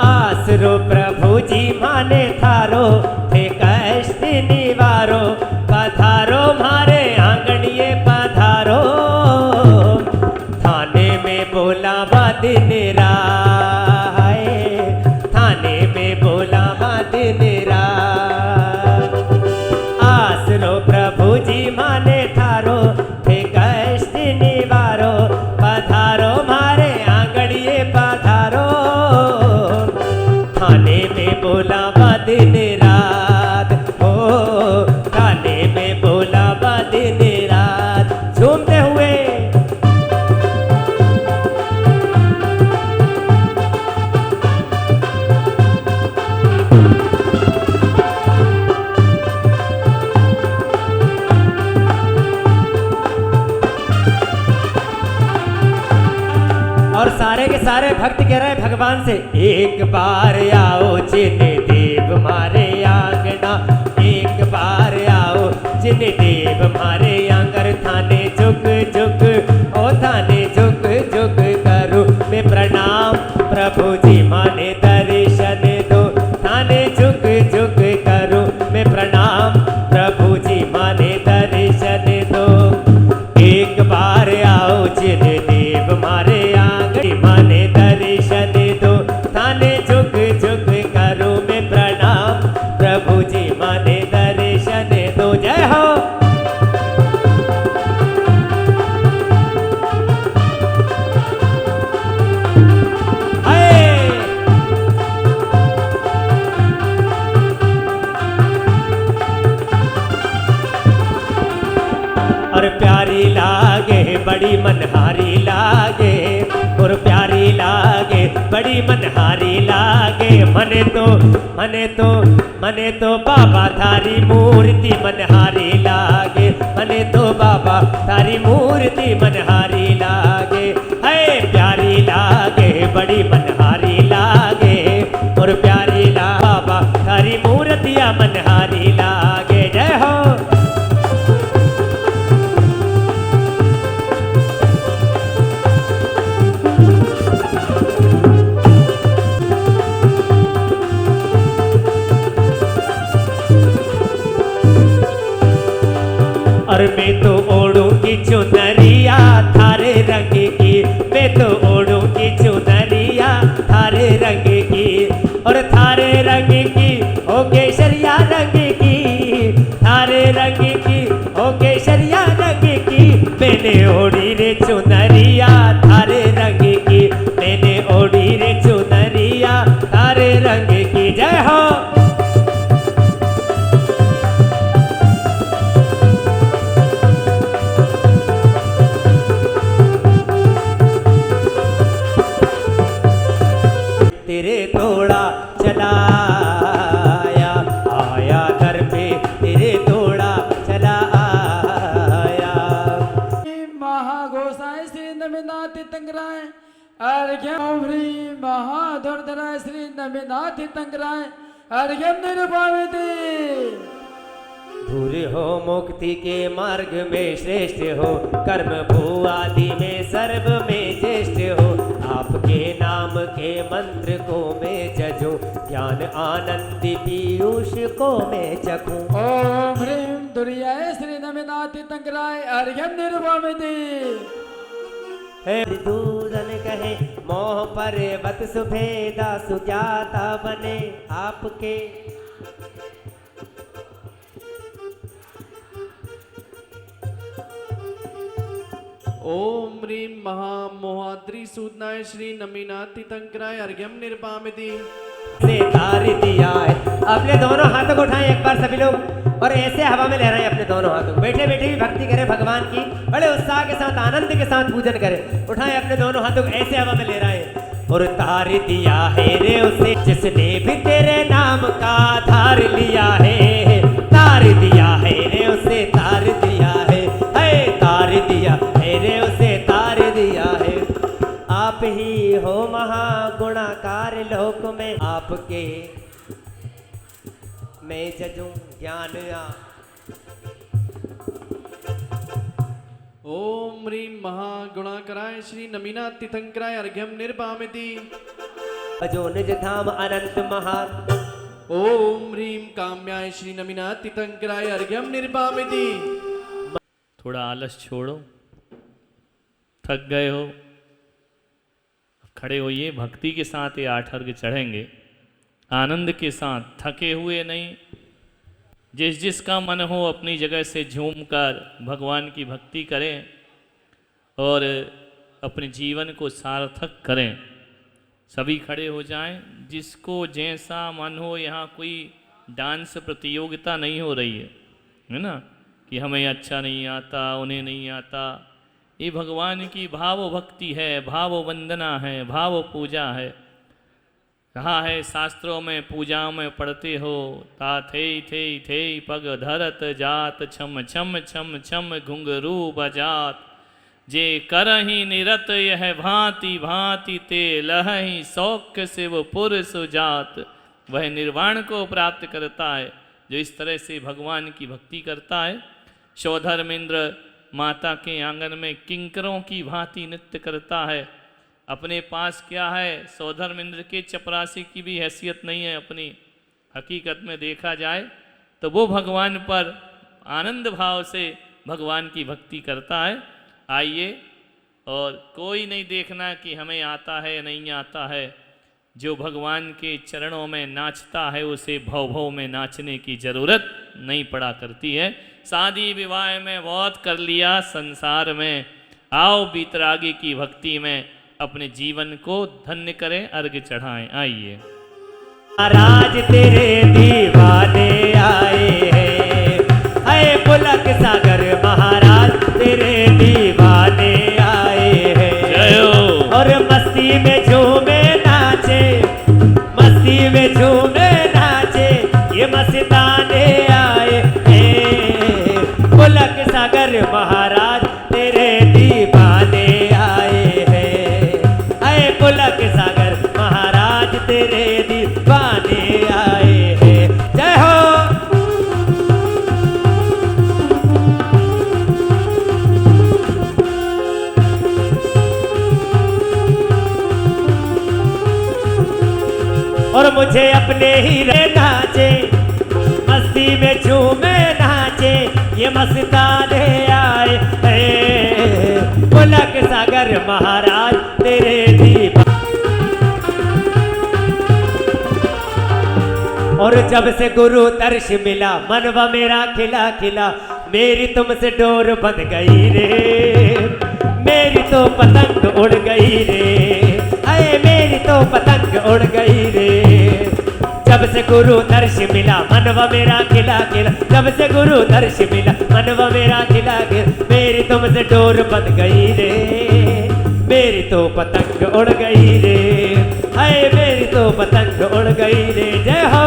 आसरो प्रभु जी माने थारो, थे कष्ट निवारो। पधारो मारे आंगणिए पधारो, थाने में बोलावा दिन राय, थाने में बोलावा दिन रात। आसरो प्रभु जी माने थारो, थे कष्ट निवारो। पधारो मारे आंगणिए पधारो, थाने में बोलावा दिन रात। और सारे के सारे भक्त कह रहे हैं भगवान से, एक बार आओ जिन देव मारे आंगना, एक बार आओ जिन देव मारे आंगर, थाने झुक झुक ओ थाने झुक झुक करूं मैं प्रणाम, प्रभु जी माने दर्शन दो, थाने झुक झुक करूं मैं प्रणाम, प्रभु जी माने दर्शन दो। एक बार आओ जिन देव मारे आंगन, माने दर्शन दो, थाने झुक झुक करूं मैं प्रणाम, प्रभु जी माने दर्शन दो। जय हो। और प्यारी लागे बड़ी मनहारी लागे, और प्यारी लागे बड़ी मनहारी लागे, मने तो बाबा थारी मूर्ति मनहारी लागे, मने तो बाबा थारी मूर्ति मनहारी लागे, है प्यारी लागे बड़ी मनहारी लागे, और प्यारी ला बाबा थारी मूर्तिया मनहारी लागे। जय हो। और मैं तो ओढ़ूंगी चुनरिया थारे रंग की, मैं तो ओढ़ूंगी चुनरिया थारे रंग की, और थारे रंग की ओ केसरिया रंग की, थारे रंग की ओ केसरिया रंग की, मैंने ओढ़ी रे चुनरिया थारे रंग की, मैंने ओढ़ी रे चुनरिया थारे रंग की। जय हो। तेरे थोड़ा चलाया आया घर पे, तेरे थोड़ा चला आया। महाघोषाय श्री नमिनाथ तंगराय अर्घ्यम श्री महाधुरधराय श्री नमिनाथ तंगराय अर्घ्यम निरुपाविति। दूर हो मुक्ति के मार्ग में श्रेष्ठ हो, कर्म भू आदि में सर्व में ज्येष्ठ हो, आपके नाम के मंत्र को मैं जजूं, ज्ञान आनंद पीयूष को मैं चखूं। ओम ह्रीं दुर्याय श्री नमिनाथ तंगराय अर्घ्यम निरुपाविति। है दूधन कहे मोह पर्वत सुभेदा, सुजाता बने आपके। ओम ह्रीं महामोहाद्री सूदनाय श्री नमिनाति तंकराय अर्घ्यम निर्पामिति। से तार दिया है। अपने दोनों हाथों को उठाएं एक बार सभी लोग, और ऐसे हवा में लहराएं अपने दोनों हाथों को। बैठे बैठे भी भक्ति करें भगवान की, बड़े उत्साह के साथ आनंद के साथ पूजन करें। उठाएं अपने दोनों हाथों को ऐसे हवा में लहराएं। और तार दिया है रे उसे जिसने भी तेरे नाम का धार लिया है, तार दिया है रे उसे तार दिया है, तार दिया है रे उसे तार दिया है। आप ही हो महागुणाकार लोक में, आपके मैं जजूं ज्ञान आ। ओम ह्रीं महागुणाकराय श्री नमिनाति तंकराय अर्घ्यम निर्पामिति। भजो निज धाम अनंत महान। ओम ह्रीं काम्याय श्री नमिनाति तंकराय अर्घ्यम निर्पामिति। थोड़ा आलस छोड़ो, थक गए हो, खड़े होइए। भक्ति के साथ ये 8 अर्घ चढ़ेंगे, आनंद के साथ, थके हुए नहीं। जिस जिसका मन हो अपनी जगह से झूमकर भगवान की भक्ति करें और अपने जीवन को सार्थक करें। सभी खड़े हो जाएं, जिसको जैसा मन हो। यहाँ कोई डांस प्रतियोगिता नहीं हो रही है ना, कि हमें अच्छा नहीं आता, उन्हें नहीं आता। ये भगवान की भाव भक्ति है, भाव वंदना है, भाव पूजा है। कहा है शास्त्रों में, पूजा में पढ़ते हो, ता थे पग धरत जात, छम छम छम छम घुंघरू बजात। जे करही निरत यह भांति भांति ते लहही सौख्य शिव पुर सुजात। वह निर्वाण को प्राप्त करता है जो इस तरह से भगवान की भक्ति करता है। सौधर्मेंद्र माता के आंगन में किंकरों की भांति नृत्य करता है। अपने पास क्या है, सौधर्मेंद्र के चपरासी की भी हैसियत नहीं है। अपनी हकीकत में देखा जाए तो वो भगवान पर आनंद भाव से भगवान की भक्ति करता है। आइए, और कोई नहीं देखना कि हमें आता है या नहीं आता है। जो भगवान के चरणों में नाचता है उसे भव भव में नाचने की जरूरत नहीं पड़ा करती है। शादी विवाह में बहुत कर लिया, संसार में आओ बीतरागी की भक्ति में अपने जीवन को धन्य करें, अर्घ चढ़ाएं। आइए। महाराज तेरे दीवाने आए हैं, अय पुलक सागर महाराज तेरे दीवाने आए हैं। और मस्ती में झूमे नाचे, मस्ती में झूमे नाचे, ये मस्ताने आए हैं। पुलक सागर महाराज तेरे दीवाने आए हैं, अय पुलक सागर महाराज तेरे दीवाने आए हैं। जय हो। और मुझे अपने ही रे नाचे, मस्ती में झूमे नाचे, ये मस्ताने आए हैं। पुलक सागर महाराज तेरे दीवाने। और जब से गुरु दर्श मिला मनवा मेरा खिला खिला, मेरी तुमसे डोर बंध गई रे, मेरी तो पतंग उड़ गई रे, अरे मेरी तो पतंग उड़ गई रे। जब से गुरु दर्श मिला मनवा मेरा खिला खिला, जब से गुरु दर्श मिला मनवा मेरा खिला खिला, मेरी तुमसे डोर बंध गई रे, मेरी तो पतंग उड़ गई रे, हाय मेरी तो पतंग उड़ गई रे। जय हो।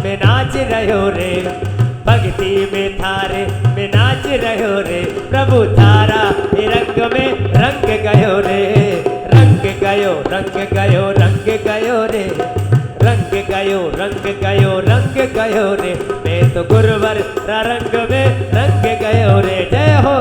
मैं नाच रहो रे भक्ति में थारे, मैं नाच रहो रे प्रभु थारा रंग में रंग गयो रे, रंग गयो रंग गयो रंग गयो रे, रंग गयो रंग गयो रंग गयो रे, मैं तो गुरुवर रंग में रंग गयो रे। जय हो।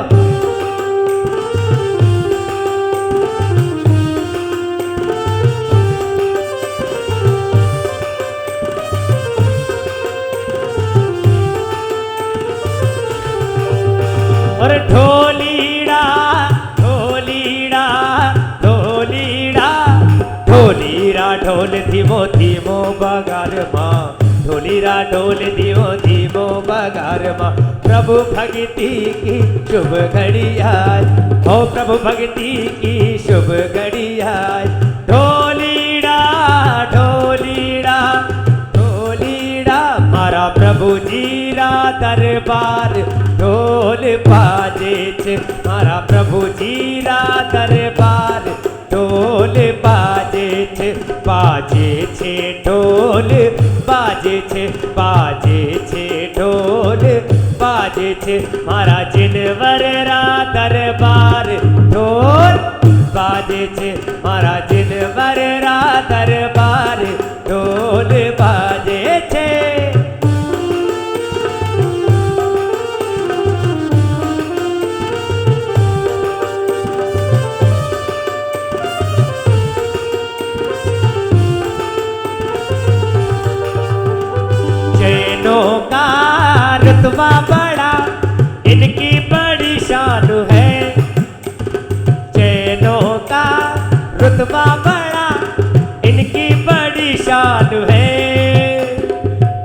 और ढोलीड़ा ढोलीड़ा ढोलीड़ा ढोलीड़ा ढोल धीमो धीमो बगार माँ, ढोलीड़ा ढोल धीमो धीमो बगार माँ। प्रभु भक्ति की शुभ घड़ी आज, हो प्रभु भक्ति की शुभ घड़ी आज। ढोलीड़ा ढोलीड़ा ढोलीड़ा मारा प्रभु जीरा दरबार, ढोल बाजे छे मारा प्रभु जीरा दरबार, ढोल बाजे छे बाजे छे ढोल बाजे छे बाजे छे ढोल बाजे छे मारा जिनवर रा दरबार, ढोल बाजे छे मारा जिनवर रा दरबार, ढोल बाजे छे। का रुतबा बड़ा इनकी बड़ी शान है, जैनों का रुतबा बड़ा इनकी बड़ी शान है।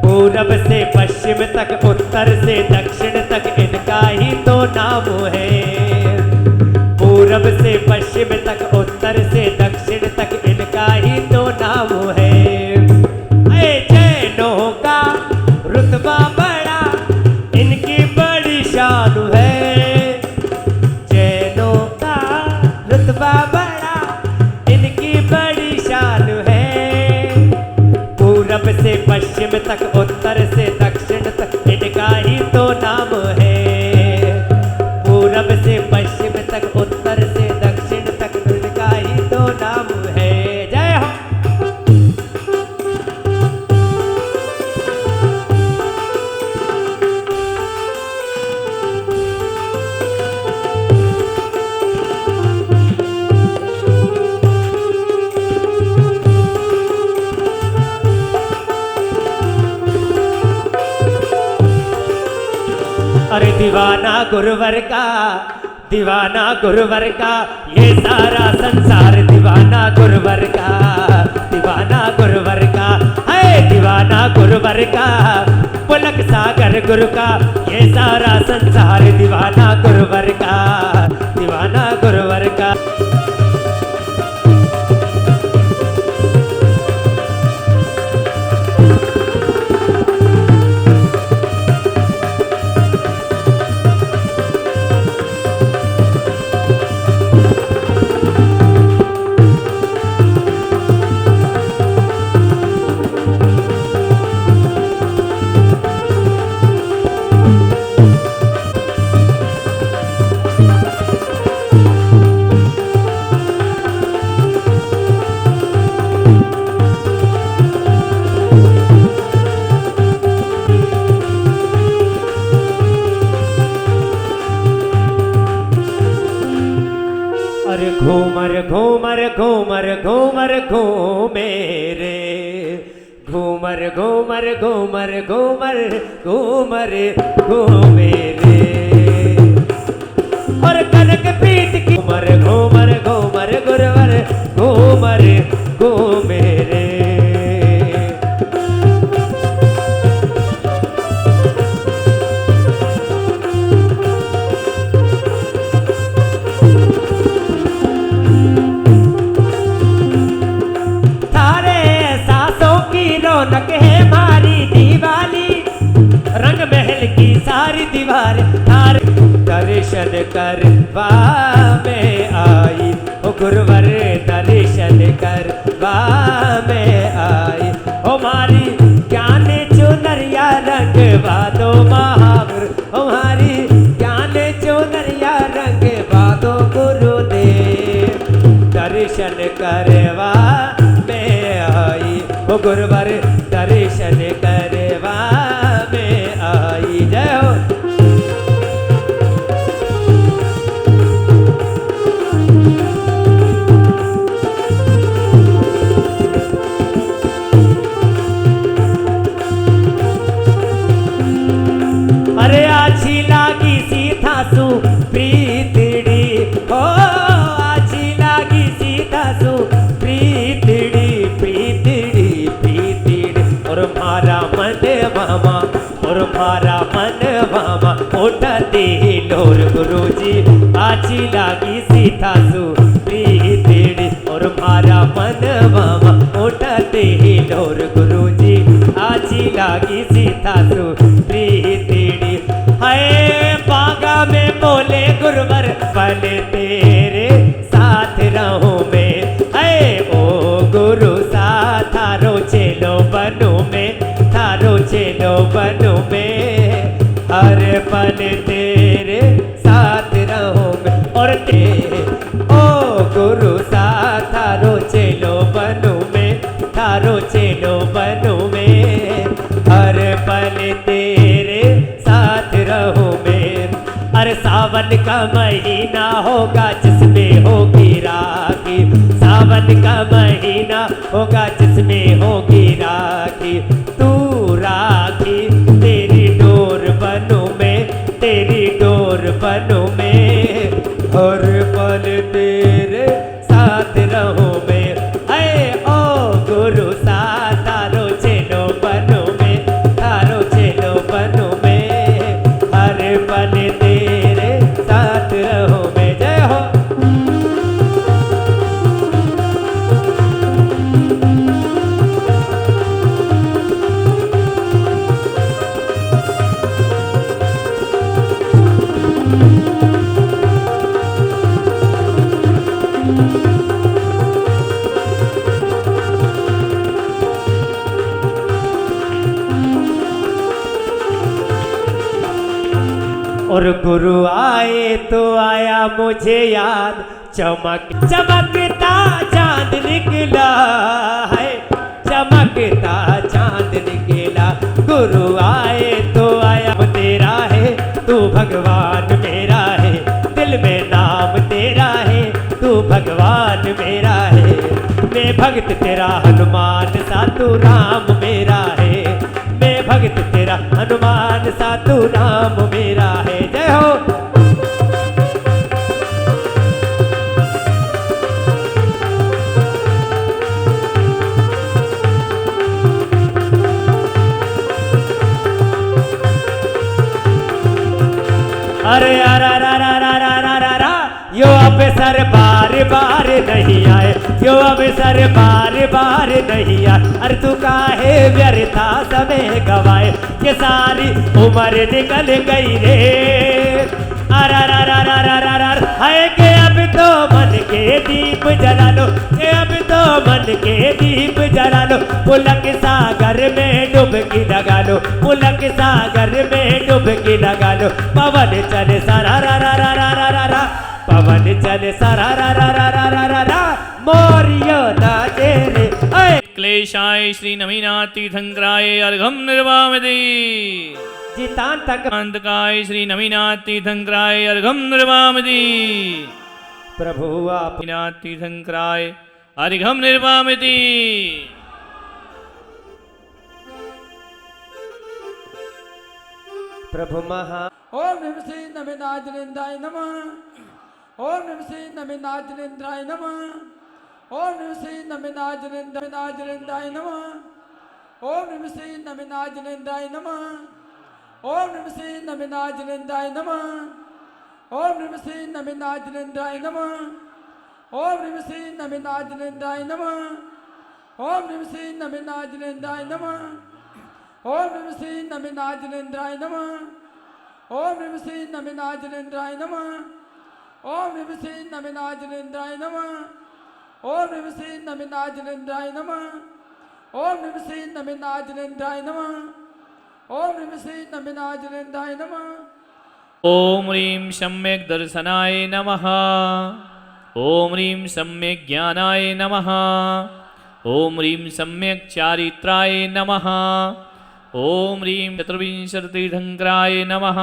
पूरब से पश्चिम तक उत्तर से दक्षिण तक इनका ही तो नाम है, पूरब से पश्चिम तक उत्तर से दक्षिण तक इनका ही तो नाम है। जैनों का रुतबा बड़ा इनकी बड़ी शान है, जैनों का रुतबा बड़ा इनकी बड़ी शान है। पूरब से पश्चिम तक उत्तर से दक्षिण तक इनका ही तो अरे दीवाना गुरुवर का, दीवाना गुरुवर का, ये सारा संसार दीवाना गुरुवर का, दीवाना गुरुवर का है, दीवाना गुरुवर का, पुलक सागर गुरु का, ये सारा संसार दीवाना गुरुवर का, दीवाना गुरुवर का। घूमर घूमर घूमर घूमर घूमे रे, घूमर घूमर घूमर घूमर घूमर घूमे रे, और कनक प्रीत की घूमर घूमर घूमर गुरवर घूमर घूमे रे। रौनक है मारी दीवाली, रंग महल की सारी दीवार तार दर्शन करवा में आई, ओ गुरुवर दर्शन करवा में आई, ओ मारी ज्ञान चुनरिया रंगवा दो महावर, ओ मारी ज्ञान चुनरिया रंगवा दो गुरुदेव, दर्शन करवा में आई, ओ गुरुवर दर्शन करवा में आई। जय हो। अरे आछी लागी सीता सु प्रीतड़ी, हो आछी लागी सीता सु प्रीतड़ी, और मारा मन मामा, और मारा मन मामा उठते लोर गुरुजी, आची लागी सीता सु प्रीतड़ी, और मारा मन मामा उठते लोर गुरुजी, आची लागी सीता सु प्रीतड़ी। हाय बागा में बोले गुरुवर पल तेरे साथ रहूं मैं, हाय ओ गुरु साथ थारो चेलो बनो में, थारो चेलो बनो में, हर पल तेरे साथ रहूं मैं, और तेरे ओ गुरु साथ थारो चेलो बनो में, थारो चेलो बनो में, हर पल तेरे साथ रहूं मैं। अरे सावन का महीना होगा जिसमें होगी राखी, सावन का महीना होगा जिसमें होगी राखी, तू राखी तेरी डोर बनूं मैं, तेरी डोर बनूं मैं, हर पल तेरे साथ रहूं मैं, ऐ ओ गुरु साथ तारो चेलो बनूं मैं, तारो चेलो बनूं मैं, हर पल तेरे साथ रहूं मैं। जय हो। और गुरु आए तो आया मुझे याद, चमक चमकता चांद निकला है, चमकता चांद निकला, गुरु आए तो आया तेरा है, तू भगवान मेरा है, दिल में नाम तेरा है, तू भगवान मेरा है, मैं भक्त तेरा हनुमान सा तू राम मेरा है, मैं भक्त तेरा हनुमान सा तू राम मेरा है। अरे अरा यो अब सर बार बार नहीं आए, यो अब सर बार बार नहीं आए। अरे तू काहे व्यर्था समय गवाए, ये सारी उम्र निकल गई रे। है के अब तो मन के दीप जला लो, के अब तो मन के दीप जला लो। पुलक सागर में डुबकी लगा लो, पुलक सागर में डुबकी लगा लो। पवन चले सरा रा रा रा रा रा रा रा, पवन चले सरा रा रा रा रा रा रा रा, मोरियो नाचे रे। क्लेशाय श्री नवीनाथ तीर्थंकराय अर्घम निर्वामति। जितान तक अंतकाय श्री नवीनाथ तीर्थंकराय अर्घम निर्वामति। प्रभु आप नवीनाथ तीर्थंकराय अर्घम निर्वामति। प्रभु महा ओम नमः श्री नमिनाजनेन्द्राय नमः। ओम नमः श्री नमिनाजनेन्द्राय नमः। ओम नमः श्री नमिनाजनेन्द्राय नमः। ओम नमः श्री नमिनाजनेन्द्राय नमः। ओम नमः श्री नमिनाजनेन्द्राय नमः। ओम नमः श्री नमिनाजनेन्द्राय नमः। ओम नमः श्री नमिनाजनेन्द्राय नमः। ओम नमः श्री नमिनाजनेन्द्राय नमः। ओम नमः श्री नमिनाजनेन्द्राय नमः। ओम नमः श्री नमिनाजनेन्द्राय नमः। ओम नमः श्री नमिनाजनेन्द्राय नमः। ओम नमः श्री नमिनाजनेन्द्राय नमः। ओम नमः श्री नमिनाजनेन्द्राय नमः। ओम नमः श्री नमिनाजनेन्द्राय नमः। ओम ह्रीं सम्यक् दर्शनाय नमः। ओम ह्रीं सम्यक् ज्ञानाय नमः। ओम ह्रीं सम्यक् चारित्राय नमः। ओम ह्रीं चतुर्विंशतितीर्थंकराय नमः।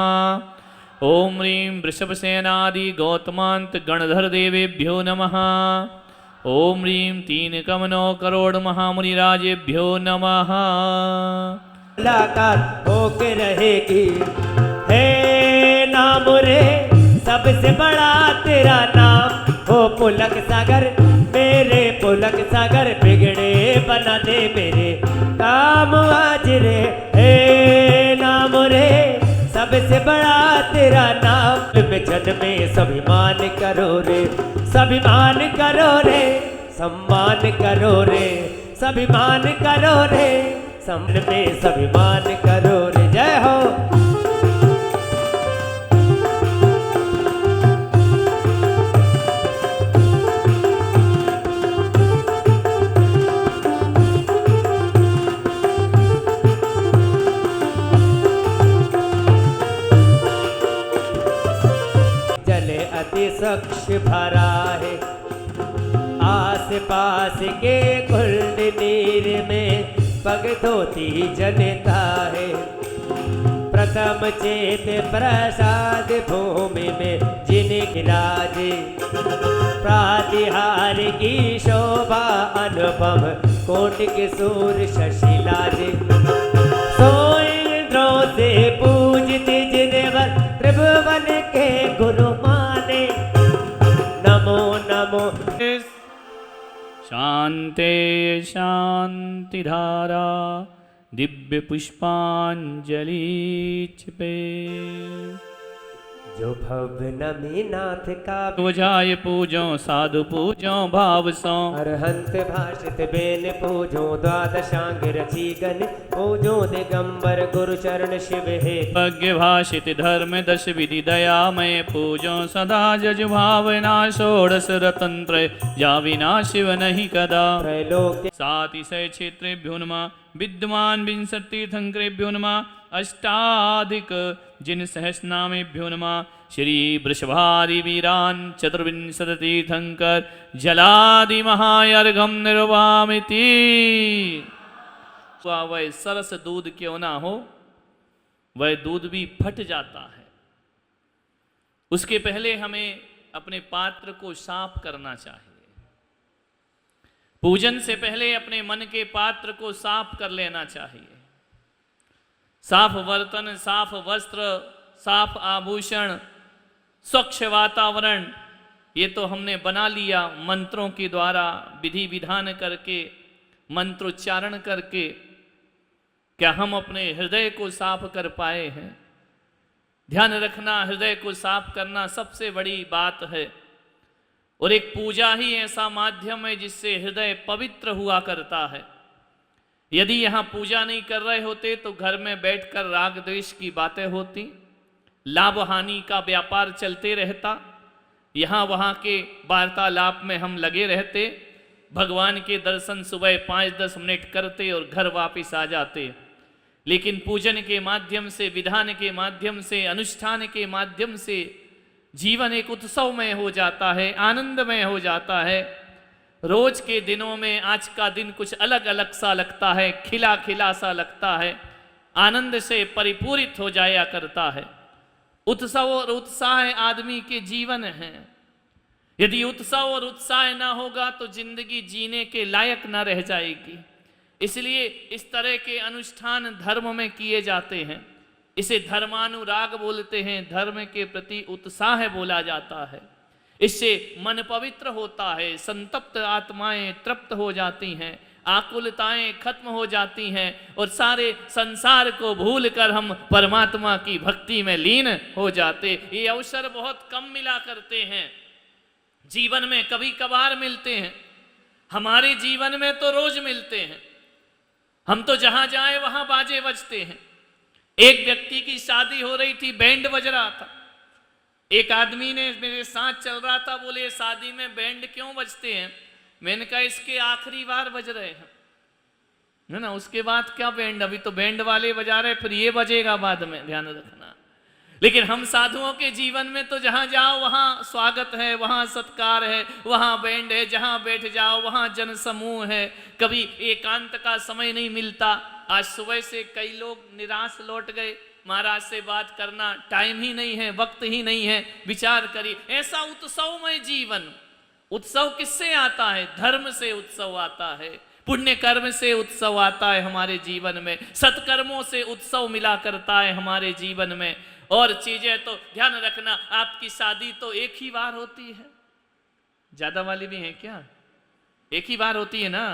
ओम ह्रीं वृषभसेनादि गौतमांत गणधर देवेभ्यो नमः। ओम ह्रीं तीन कमनो करोड़ महामुनिराजेभ्यो नमः। मुलाकात होके रहेगी, हे नाम रे सबसे बड़ा तेरा नाम। हो पुलक सागर मेरे पुलक सागर, बिगड़े बना दे मेरे काम आज रे। हे नाम रे सबसे बड़ा तेरा नाम। जन में स्वाभिमान करो रे, स्वाभिमान करो रे, सम्मान करो रे, स्वाभिमान करो रे, सम्मान में स्वाभिमान करो रे। जय हो। जले अति स्वच्छ भरा है, आस पास के कुंड नीर में पग धोती जनता है। प्रथम चेत प्रसाद भूमि में जिनकी राजे, प्रातिहार की शोभा अनुपम कोट के सूर शशिलाजे। सोइंद्रों से पूजते जिनेवर त्रिभुवन के गुरु माने। नमो नमो शांते शांतिधारा दिव्य पुष्पांजलि पे। जो भव्य नमीनाथ का ध्वजाय पूजो साधु पूजो भाव सो। अरहंत भाषित बेन पूजो, द्वादशांग रची गण पूजो। दिगंबर गुरु चरण शिव हे, यज्ञ भाषित धर्म दश विधि दयामय पूजो। सदा जज भावना षोडश रतन त्रय, जा विना शिव नहीं कदा। त्रैलोक्य सातिशय क्षेत्रेभ्यो नमः। विद्यमान विंशति तीर्थंकरेभ्यो नमः। अष्टाधिक जिन सहस्रनामेभ्यो नमः। श्री वृषभादि वीरान चतुर्विंशति तीर्थंकर जलादि महायर्घम निर्वामिति। वह सरस दूध क्यों ना हो, वह दूध भी फट जाता है। उसके पहले हमें अपने पात्र को साफ करना चाहिए। पूजन से पहले अपने मन के पात्र को साफ कर लेना चाहिए। साफ बर्तन, साफ वस्त्र, साफ आभूषण, स्वच्छ वातावरण, ये तो हमने बना लिया मंत्रों के द्वारा, विधि विधान करके, मंत्रोच्चारण करके। क्या हम अपने हृदय को साफ कर पाए हैं? ध्यान रखना, हृदय को साफ करना सबसे बड़ी बात है। और एक पूजा ही ऐसा माध्यम है जिससे हृदय पवित्र हुआ करता है। यदि यहाँ पूजा नहीं कर रहे होते तो घर में बैठकर राग द्वेष की बातें होती, लाभ हानि का व्यापार चलते रहता, यहाँ वहाँ के वार्तालाप में हम लगे रहते, भगवान के दर्शन सुबह 5-10 मिनट करते और घर वापस आ जाते। लेकिन पूजन के माध्यम से, विधान के माध्यम से, अनुष्ठान के माध्यम से जीवन एक उत्सवमय हो जाता है, आनंदमय हो जाता है। रोज के दिनों में आज का दिन कुछ अलग अलग सा लगता है, खिला खिला सा लगता है, आनंद से परिपूरित हो जाया करता है। उत्सव और उत्साह आदमी के जीवन है। यदि उत्सव और उत्साह ना होगा तो जिंदगी जीने के लायक ना रह जाएगी। इसलिए इस तरह के अनुष्ठान धर्म में किए जाते हैं। इसे धर्मानुराग बोलते हैं, धर्म के प्रति उत्साह बोला जाता है। इससे मन पवित्र होता है, संतप्त आत्माएं तृप्त हो जाती हैं, आकुलताएं खत्म हो जाती हैं और सारे संसार को भूलकर हम परमात्मा की भक्ति में लीन हो जाते। ये अवसर बहुत कम मिला करते हैं, जीवन में कभी कभार मिलते हैं। हमारे जीवन में तो रोज मिलते हैं। हम तो जहां जाए वहां बाजे बजते हैं। एक व्यक्ति की शादी हो रही थी, बैंड बज रहा था। एक आदमी ने मेरे साथ चल रहा था, बोले शादी में बैंड क्यों बजते हैं? मैंने कहा इसके आखिरी बार बज रहे हैं, है ना, उसके बाद क्या बैंड, अभी तो बैंड वाले बजा रहे, फिर ये बजेगा बाद में, ध्यान रखना। लेकिन हम साधुओं के जीवन में तो जहां जाओ वहां स्वागत है, वहां सत्कार है, वहां बैंड है, जहां बैठ जाओ वहां जन समूह है। कभी एकांत का समय नहीं मिलता। आज सुबह से कई लोग निराश लौट गए, महाराज से बात करना टाइम ही नहीं है, वक्त ही नहीं है। विचार करिए, ऐसा उत्सवमय जीवन। उत्सव किससे आता है? धर्म से उत्सव आता है, पुण्य कर्म से उत्सव आता है हमारे जीवन में, सत्कर्मों से उत्सव मिला करता है हमारे जीवन में। और चीजें तो ध्यान रखना, आपकी शादी तो एक ही बार होती है, ज्यादा वाली भी है क्या? एक ही बार होती है ना।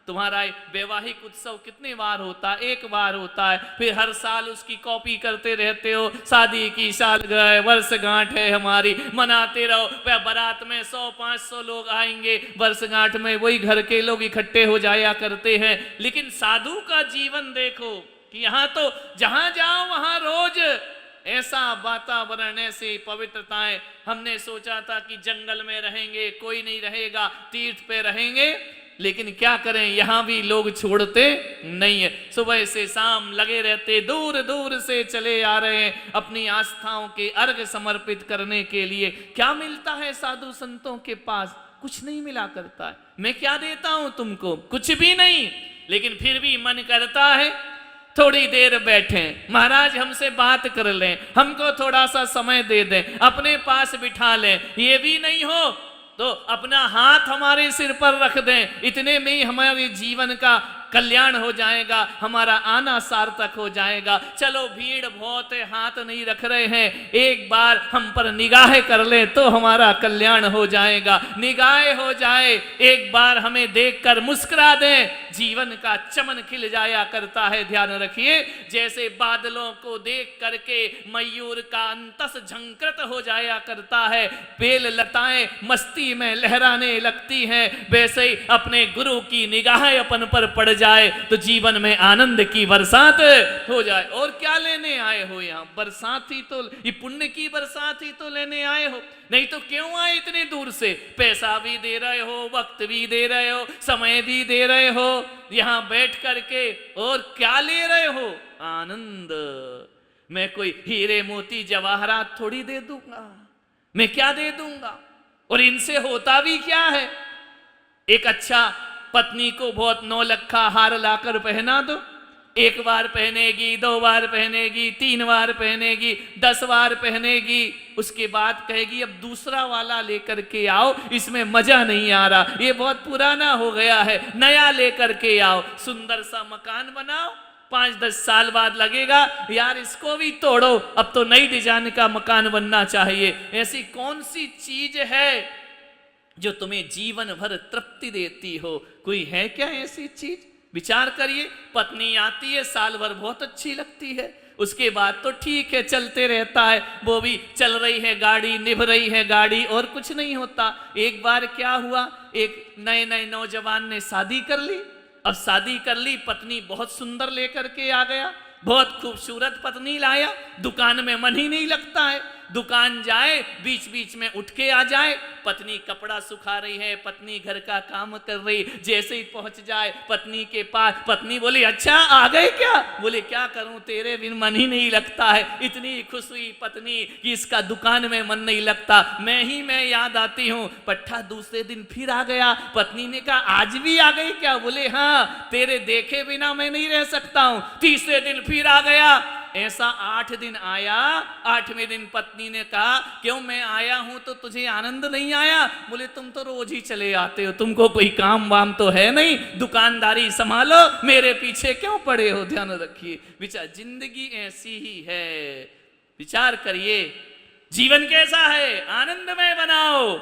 तुम्हारा वैवाहिक उत्सव कितने बार होता है? एक बार होता है। फिर हर साल उसकी कॉपी करते रहते हो। शादी की सालगिरह, वर्षगांठ है हमारी, मनाते रहो। वह बारात में 100-500 लोग आएंगे, वर्षगांठ में वही घर के लोग इकट्ठे हो जाया करते हैं। लेकिन साधु का जीवन देखो कि यहाँ तो जहां जाओ वहां रोज ऐसा वातावरण, ऐसी पवित्रताएं। हमने सोचा था कि जंगल में रहेंगे, कोई नहीं रहेगा, तीर्थ पे रहेंगे, लेकिन क्या करें, यहां भी लोग छोड़ते नहीं है। सुबह से शाम लगे रहते, दूर दूर से चले आ रहे हैं अपनी आस्थाओं के अर्घ समर्पित करने के लिए। क्या मिलता है साधु संतों के पास? कुछ नहीं मिला करता है। मैं क्या देता हूं तुमको? कुछ भी नहीं। लेकिन फिर भी मन करता है थोड़ी देर बैठें, महाराज हमसे बात कर लें, हमको थोड़ा सा समय दे दें, अपने पास बिठा लें। ये भी नहीं हो तो अपना हाथ हमारे सिर पर रख दें। इतने में ही हमारे जीवन का कल्याण हो जाएगा, हमारा आना सार्थक हो जाएगा। चलो भीड़ बहुत है, हाथ नहीं रख रहे हैं, एक बार हम पर निगाह कर ले तो हमारा कल्याण हो जाएगा। निगाह हो जाए, एक बार हमें देखकर मुस्कुरा दें, जीवन का चमन खिल जाया करता है। ध्यान रखिए, जैसे बादलों को देख करके मयूर का अंतस झंकृत हो जाया करता है, बेल लताएं मस्ती में लहराने लगती हैं, वैसे ही अपने गुरु की निगाह अपन पर पड़ जाए तो जीवन में आनंद की बरसात हो जाए। और क्या लेने आए हो यहाँ? बरसात ही तो, ये पुण्य की बरसात ही तो लेने आए हो, नहीं तो क्यों आए इतने दूर से? पैसा भी दे रहे हो, वक्त भी दे रहे हो, समय भी दे रहे हो यहाँ बैठ करके, और क्या ले रहे हो? आनंद। मैं कोई हीरे मोती जवाहरात थोड़ी दे दूंगा, मैं क्या दे दूंगा? और इनसे होता भी क्या है? एक अच्छा पत्नी को बहुत 9 लखा हार लाकर पहना दो, एक बार पहनेगी, 2 बार पहनेगी, 3 बार पहनेगी, 10 बार पहनेगी, उसके बाद कहेगी अब दूसरा वाला लेकर के आओ, इसमें मजा नहीं आ रहा, ये बहुत पुराना हो गया है, नया लेकर के आओ। सुंदर सा मकान बनाओ, 5-10 साल बाद लगेगा यार इसको भी तोड़ो, अब तो नई डिजाइन का मकान बनना चाहिए। ऐसी कौन सी चीज है जो तुम्हें जीवन भर तृप्ति देती हो? कोई है क्या ऐसी चीज? विचार करिए, पत्नी आती है, साल भर बहुत अच्छी लगती है, उसके बाद तो ठीक है, चलते रहता है, वो भी चल रही है गाड़ी, निभ रही है गाड़ी, और कुछ नहीं होता। एक बार क्या हुआ, एक नए नए नौजवान ने शादी कर ली। अब शादी कर ली, पत्नी बहुत सुंदर लेकर के आ गया, बहुत खूबसूरत पत्नी लाया, दुकान में मन ही नहीं लगता है, दुकान जाए बीच बीच में उठ के आ जाए, पत्नी कपड़ा सुखा रही है, पत्नी घर का काम कर रही, जैसे ही पहुंच जाए पत्नी के पास, पत्नी बोली अच्छा आ गए क्या? बोले क्या करूं, तेरे बिन मन ही नहीं लगता है। इतनी खुश हुई पत्नी कि इसका दुकान में मन नहीं लगता, मैं याद आती हूं। पट्टा दूसरे दिन फिर आ गया, पत्नी ने कहा आज भी आ गई क्या? बोले हाँ, तेरे देखे बिना मैं नहीं रह सकता हूं। तीसरे दिन फिर आ गया, ऐसा 8 दिन आया। 8वें दिन पत्नी ने कहा क्यों मैं आया हूं तो तुझे आनंद नहीं आया? बोले तुम तो रोज ही चले आते हो, तुमको कोई काम वाम तो है नहीं, दुकानदारी संभालो, मेरे पीछे क्यों पड़े हो? ध्यान रखिए, विचार जिंदगी ऐसी ही है, विचार करिए जीवन कैसा है, आनंदमय बनाओ।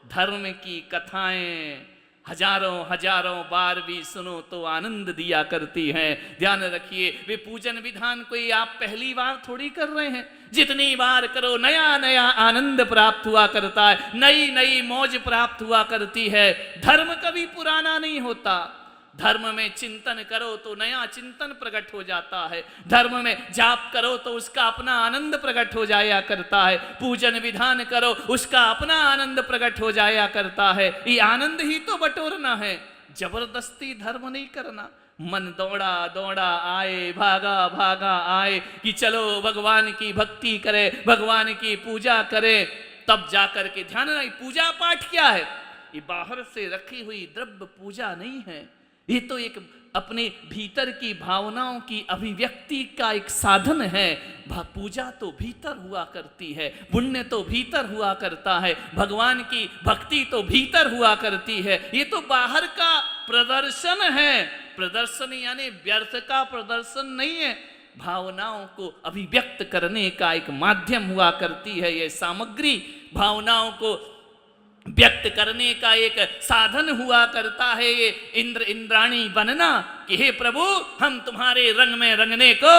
धर्म की कथाएं हजारों हजारों बार भी सुनो तो आनंद दिया करती हैं। ध्यान रखिए, वे पूजन विधान कोई आप पहली बार थोड़ी कर रहे हैं, जितनी बार करो नया नया आनंद प्राप्त हुआ करता है, नई नई मौज प्राप्त हुआ करती है। धर्म कभी पुराना नहीं होता, धर्म में चिंतन करो तो नया चिंतन प्रकट हो जाता है, धर्म में जाप करो तो उसका अपना आनंद प्रकट हो जाया करता है, पूजन विधान करो उसका अपना आनंद प्रकट हो जाया करता है। ये आनंद ही तो बटोरना है, जबरदस्ती धर्म नहीं करना। मन दौड़ा दौड़ा आए, भागा भागा आए कि चलो भगवान की भक्ति करे, भगवान की पूजा करे, तब जाकर के ध्यान नहीं। पूजा पाठ क्या है? ये बाहर से रखी हुई द्रव्य पूजा नहीं है, ये तो एक अपने भीतर की भावनाओं की अभिव्यक्ति का एक साधन है। पूजा तो भीतर हुआ करती है, पुण्य तो भीतर हुआ करता है, भगवान की भक्ति तो भीतर हुआ करती है। ये तो बाहर का प्रदर्शन है, प्रदर्शन यानी व्यर्थ का प्रदर्शन नहीं है, भावनाओं को अभिव्यक्त करने का एक माध्यम हुआ करती है। ये सामग्री भावनाओं को व्यक्त करने का एक साधन हुआ करता है। ये इंद्र इंद्राणी बनना कि हे प्रभु हम तुम्हारे रंग में रंगने को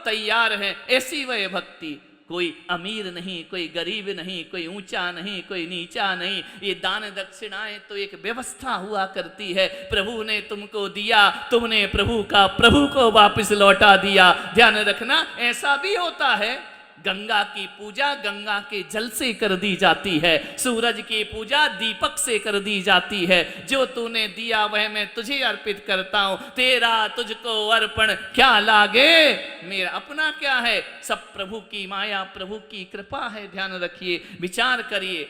तैयार हैं, ऐसी वह भक्ति। कोई अमीर नहीं, कोई गरीब नहीं, कोई ऊंचा नहीं, कोई नीचा नहीं, ये दान दक्षिणाएं तो एक व्यवस्था हुआ करती है। प्रभु ने तुमको दिया, तुमने प्रभु का प्रभु को वापस लौटा दिया। ध्यान रखना, ऐसा भी होता है। गंगा की पूजा गंगा के जल से कर दी जाती है, सूरज की पूजा दीपक से कर दी जाती है। जो तूने दिया वह मैं तुझे अर्पित करता हूं, तेरा तुझको अर्पण क्या लागे, मेरा अपना क्या है, सब प्रभु की माया, प्रभु की कृपा है। ध्यान रखिए, विचार करिए,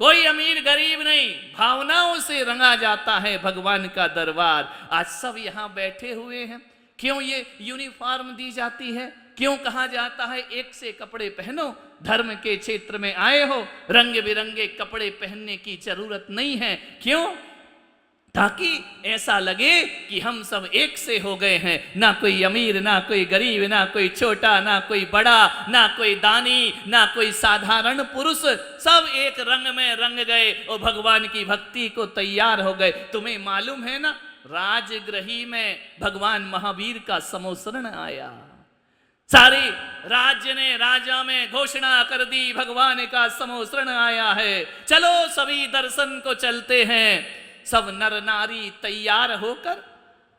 कोई अमीर गरीब नहीं, भावनाओं से रंगा जाता है भगवान का दरबार। आज सब यहां बैठे हुए हैं, क्यों ये यूनिफॉर्म दी जाती है? क्यों कहा जाता है एक से कपड़े पहनो? धर्म के क्षेत्र में आए हो, रंग बिरंगे कपड़े पहनने की जरूरत नहीं है। क्यों? ताकि ऐसा लगे कि हम सब एक से हो गए हैं, ना कोई अमीर, ना कोई गरीब, ना कोई छोटा, ना कोई बड़ा, ना कोई दानी, ना कोई साधारण पुरुष, सब एक रंग में रंग गए और भगवान की भक्ति को तैयार हो गए। तुम्हें मालूम है ना, राजगृही में भगवान महावीर का समोसरण आया, सारे राज्य ने राजा में घोषणा कर दी भगवान का समोसरण आया है, चलो सभी दर्शन को चलते हैं। सब नर नारी तैयार होकर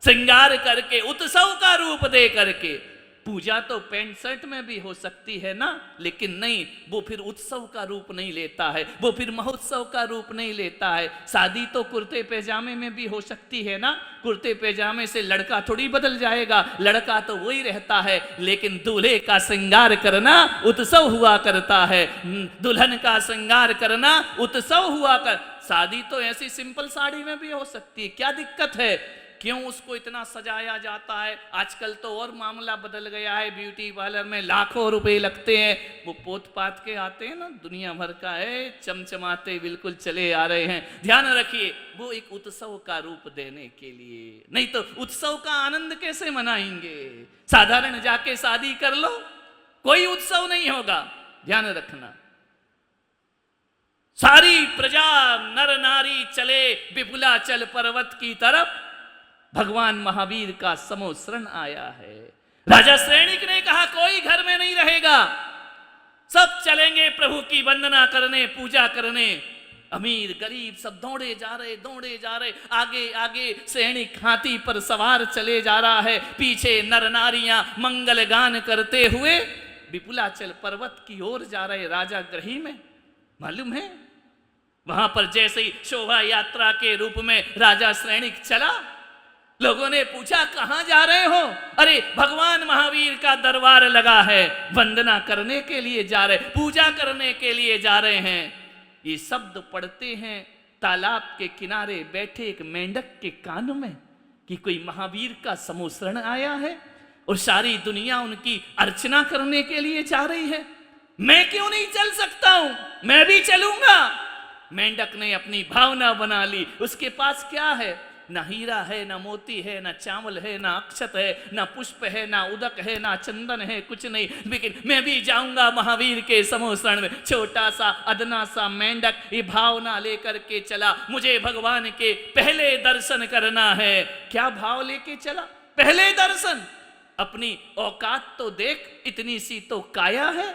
श्रृंगार करके उत्सव का रूप दे करके, पूजा तो पैंट शर्ट में भी हो सकती है ना, लेकिन नहीं, वो फिर उत्सव का रूप नहीं लेता है, वो फिर महोत्सव का रूप नहीं लेता है। शादी तो कुर्ते पैजामे में भी हो सकती है ना, कुर्ते पैजामे से लड़का थोड़ी बदल जाएगा, लड़का तो वही रहता है, लेकिन दूल्हे का श्रृंगार करना उत्सव हुआ करता है, दुल्हन का श्रृंगार करना उत्सव हुआ कर। शादी तो ऐसी सिंपल साड़ी में भी हो सकती है, क्या दिक्कत है? क्यों उसको इतना सजाया जाता है? आजकल तो और मामला बदल गया है, ब्यूटी पार्लर में लाखों रुपए लगते हैं, वो पोत पात के आते हैं ना, दुनिया भर का है, चमचमाते बिल्कुल चले आ रहे हैं। ध्यान रखिए, वो एक उत्सव का रूप देने के लिए, नहीं तो उत्सव का आनंद कैसे मनाएंगे? साधारण जाके शादी कर लो, कोई उत्सव नहीं होगा। ध्यान रखना, सारी प्रजा नर नारी चले विपुलाचल पर्वत की तरफ, भगवान महावीर का समोसरण आया है। राजा श्रेणिक ने कहा कोई घर में नहीं रहेगा, सब चलेंगे प्रभु की वंदना करने, पूजा करने। अमीर गरीब सब दौड़े जा रहे, आगे आगे सैनिक हाथी पर सवार चले जा रहा है, पीछे नर नारियां मंगल गान करते हुए विपुलाचल पर्वत की ओर जा रहे। राजा ग्रही में मालूम है, वहां पर जैसे ही शोभा यात्रा के रूप में राजा श्रेणिक चला, लोगों ने पूछा कहां जा रहे हो? अरे भगवान महावीर का दरबार लगा है, वंदना करने के लिए जा रहे, पूजा करने के लिए जा रहे हैं। ये शब्द पढ़ते हैं तालाब के किनारे बैठे एक मेंढक के कान में कि कोई महावीर का समोसरण आया है और सारी दुनिया उनकी अर्चना करने के लिए जा रही है। मैं क्यों नहीं चल सकता हूं? मैं भी चलूंगा। मेंढक ने अपनी भावना बना ली। उसके पास क्या है? ना हीरा है, ना मोती है, ना चावल है, ना अक्षत है, ना पुष्प है, ना उदक है, ना चंदन है, कुछ नहीं, लेकिन मैं भी जाऊंगा महावीर के समोसरण में। छोटा सा अदना सा मेंढक ये भावना लेकर के चला, मुझे भगवान के पहले दर्शन करना है। क्या भाव लेके चला? पहले दर्शन। अपनी औकात तो देख, इतनी सी तो काया है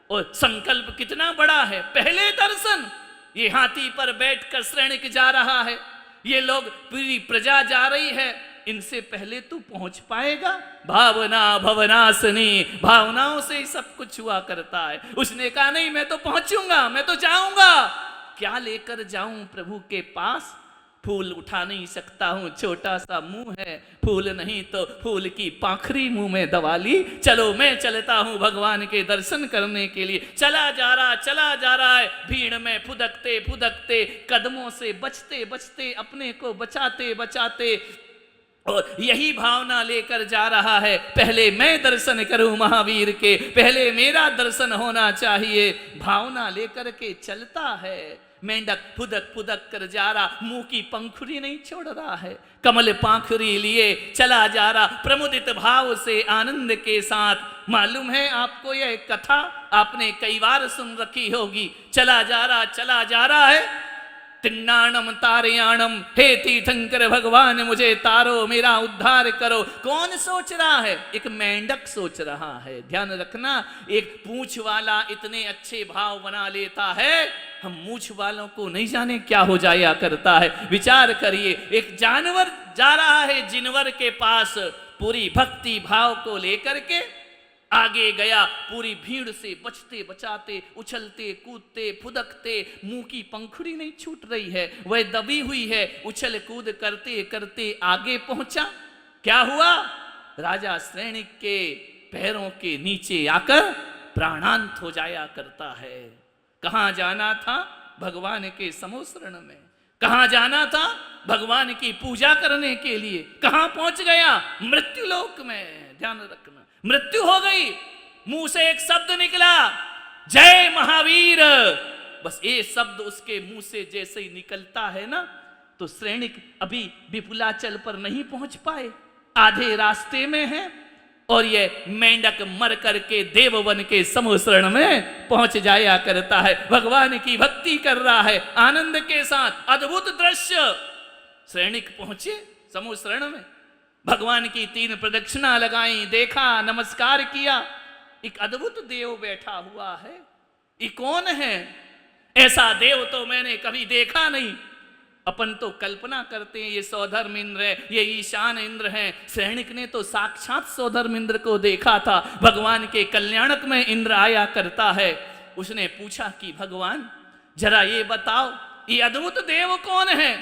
और संकल्प कितना बड़ा है। पहले दर्शन। ये हाथी पर बैठकर श्रेणिक जा रहा है, ये लोग पूरी प्रजा जा रही है, इनसे पहले तू पहुंच पाएगा? भावना भवनासनी, भावनाओं से ही सब कुछ हुआ करता है। उसने कहा नहीं, मैं तो पहुंचूंगा, मैं तो जाऊंगा। क्या लेकर जाऊं प्रभु के पास? फूल उठा नहीं सकता हूं, छोटा सा मुंह है, फूल नहीं तो फूल की पाखरी मुंह में दबा ली। चलो मैं चलता हूं भगवान के दर्शन करने के लिए। चला जा रहा है, भीड़ में फुदकते फुदकते, कदमों से बचते बचते, अपने को बचाते बचाते, और यही भावना लेकर जा रहा है, पहले मैं दर्शन करूं महावीर के, पहले मेरा दर्शन होना चाहिए। भावना लेकर के चलता है। मेंढक फुदक फुदक कर जा रहा, मुंह की पंखुड़ी नहीं छोड़ रहा है, कमल पाखुरी लिए चला जा रहा, प्रमुदित भाव से, आनंद के साथ। मालूम है आपको यह कथा, आपने कई बार सुन रखी होगी। चला जा रहा है, तिन्नाणम तारयाणम, हे तीर्थंकर भगवान मुझे तारो, मेरा उद्धार करो। कौन सोच रहा है? एक मेंढक सोच रहा है। ध्यान रखना, एक पूंछ वाला इतने अच्छे भाव बना लेता है, हम मूछ वालों को नहीं जाने क्या हो जाया करता है। विचार करिए, एक जानवर जा रहा है जिनवर के पास, पूरी भक्ति भाव को लेकर के आगे गया, पूरी भीड़ से बचते बचाते, उछलते कूदते फुदकते, मुंह की पंखुड़ी नहीं छूट रही है, वह दबी हुई है, उछल कूद करते करते आगे पहुंचा। क्या हुआ? राजा श्रेणिक के पैरों के नीचे आकर प्राणांत हो जाया करता है। कहां जाना था? भगवान के समोसरण में। कहां जाना था? भगवान की पूजा करने के लिए। कहां पहुंच गया? मृत्युलोक में। ध्यान रखना, मृत्यु हो गई। मुंह से एक शब्द निकला, जय महावीर। बस ये शब्द उसके मुंह से जैसे ही निकलता है ना, तो श्रेणिक अभी विपुलाचल पर नहीं पहुंच पाए, आधे रास्ते में है, और ये मेंढक मर करके देववन के समोसरण में पहुंच जाया करता है। भगवान की भक्ति कर रहा है आनंद के साथ। अद्भुत दृश्य। श्रेणिक पहुंचे समोसरण में, भगवान की 3 प्रदक्षिणा लगाई, देखा, नमस्कार किया। एक अद्भुत देव बैठा हुआ है। ये कौन है? ऐसा देव तो मैंने कभी देखा नहीं। अपन तो कल्पना करते हैं ये सौधर्म इंद्र है, ये ईशान इंद्र है। श्रेणिक ने तो साक्षात सौधर्म इंद्र को देखा था। भगवान के कल्याणक में इंद्र आया करता है। उसने पूछा कि भगवान जरा ये बताओ, ये अद्भुत देव कौन है?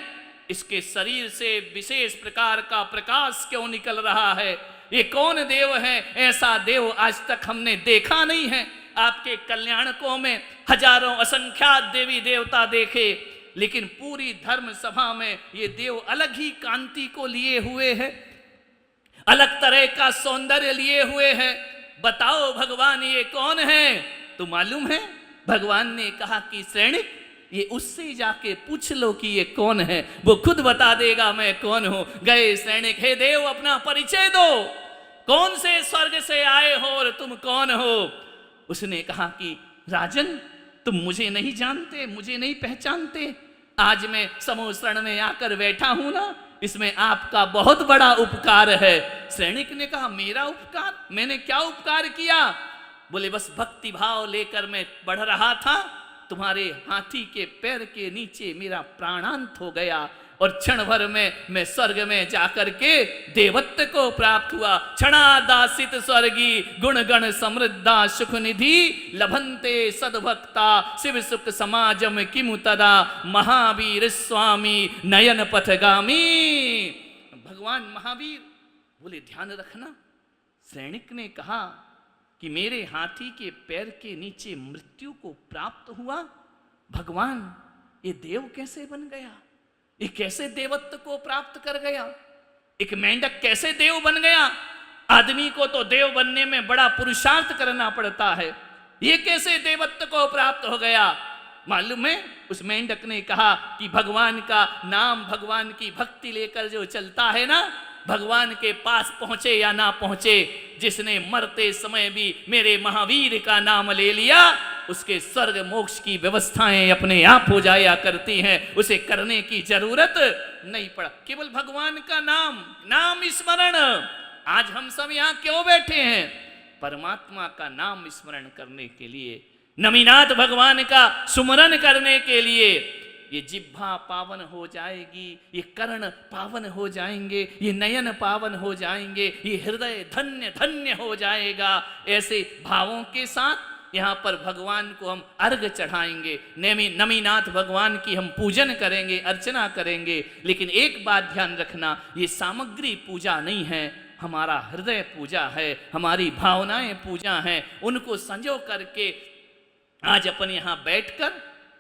इसके शरीर से विशेष प्रकार का प्रकाश क्यों निकल रहा है? ये कौन देव है? ऐसा देव आज तक हमने देखा नहीं है। आपके कल्याणकों में हजारों असंख्यात देवी देवता देखे, लेकिन पूरी धर्म सभा में ये देव अलग ही कांति को लिए हुए है, अलग तरह का सौंदर्य लिए हुए है। बताओ भगवान ये कौन है? तो मालूम है, भगवान ने कहा कि श्रेणिक ये उससे जाके पूछ लो कि ये कौन है, वो खुद बता देगा मैं कौन हूं। गए श्रेणिक, हे देव अपना परिचय दो, कौन से स्वर्ग से आए हो और तुम कौन हो? उसने कहा कि राजन तुम मुझे नहीं जानते, मुझे नहीं पहचानते। आज मैं समोसरण में आकर बैठा हूं ना, इसमें आपका बहुत बड़ा उपकार है। सैनिक ने कहा मेरा उपकार? मैंने क्या उपकार किया? बोले बस भक्ति भाव लेकर मैं बढ़ रहा था, तुम्हारे हाथी के पैर के नीचे मेरा प्राणांत हो गया और क्षण भर में मैं स्वर्ग में जाकर के देवत्व को प्राप्त हुआ। क्षणादासित स्वर्गी गुण गण समृद्धा सुख निधि लभंते सद्भक्ता शिव सुख समाजम किमु तदा महावीर स्वामी नयन पथगामी। भगवान महावीर बोले ध्यान रखना, सैनिक ने कहा कि मेरे हाथी के पैर के नीचे मृत्यु को प्राप्त हुआ। भगवान ये देव कैसे बन गया? ये कैसे देवत्व को प्राप्त कर गया? एक मेंढक कैसे देव बन गया? आदमी को तो देव बनने में बड़ा पुरुषार्थ करना पड़ता है, ये कैसे देवत्व को प्राप्त हो गया? मालूम है, उस मेंढक ने कहा कि भगवान का नाम, भगवान की भक्ति लेकर जो चलता है ना, भगवान के पास पहुंचे या ना पहुंचे, जिसने मरते समय भी मेरे महावीर का नाम ले लिया, उसके स्वर्ग मोक्ष की व्यवस्थाएं अपने आप हो जाया करती हैं, उसे करने की जरूरत नहीं पड़ा। केवल भगवान का नाम स्मरण। आज हम सब यहाँ क्यों बैठे हैं? परमात्मा का नाम स्मरण करने के लिए, नमीनाथ भगवान का सुमरन करने के लिए। ये जिह्वा पावन हो जाएगी, ये कर्ण पावन हो जाएंगे, ये नयन पावन हो जाएंगे, ये हृदय धन्य धन्य हो जाएगा। ऐसे भावों के साथ यहाँ पर भगवान को हम अर्घ चढ़ाएंगे, नमीनाथ भगवान की हम पूजन करेंगे, अर्चना करेंगे। लेकिन एक बात ध्यान रखना, ये सामग्री पूजा नहीं है, हमारा हृदय पूजा है, हमारी भावनाएं पूजा हैं। उनको संजो करके आज अपन यहाँ बैठकर,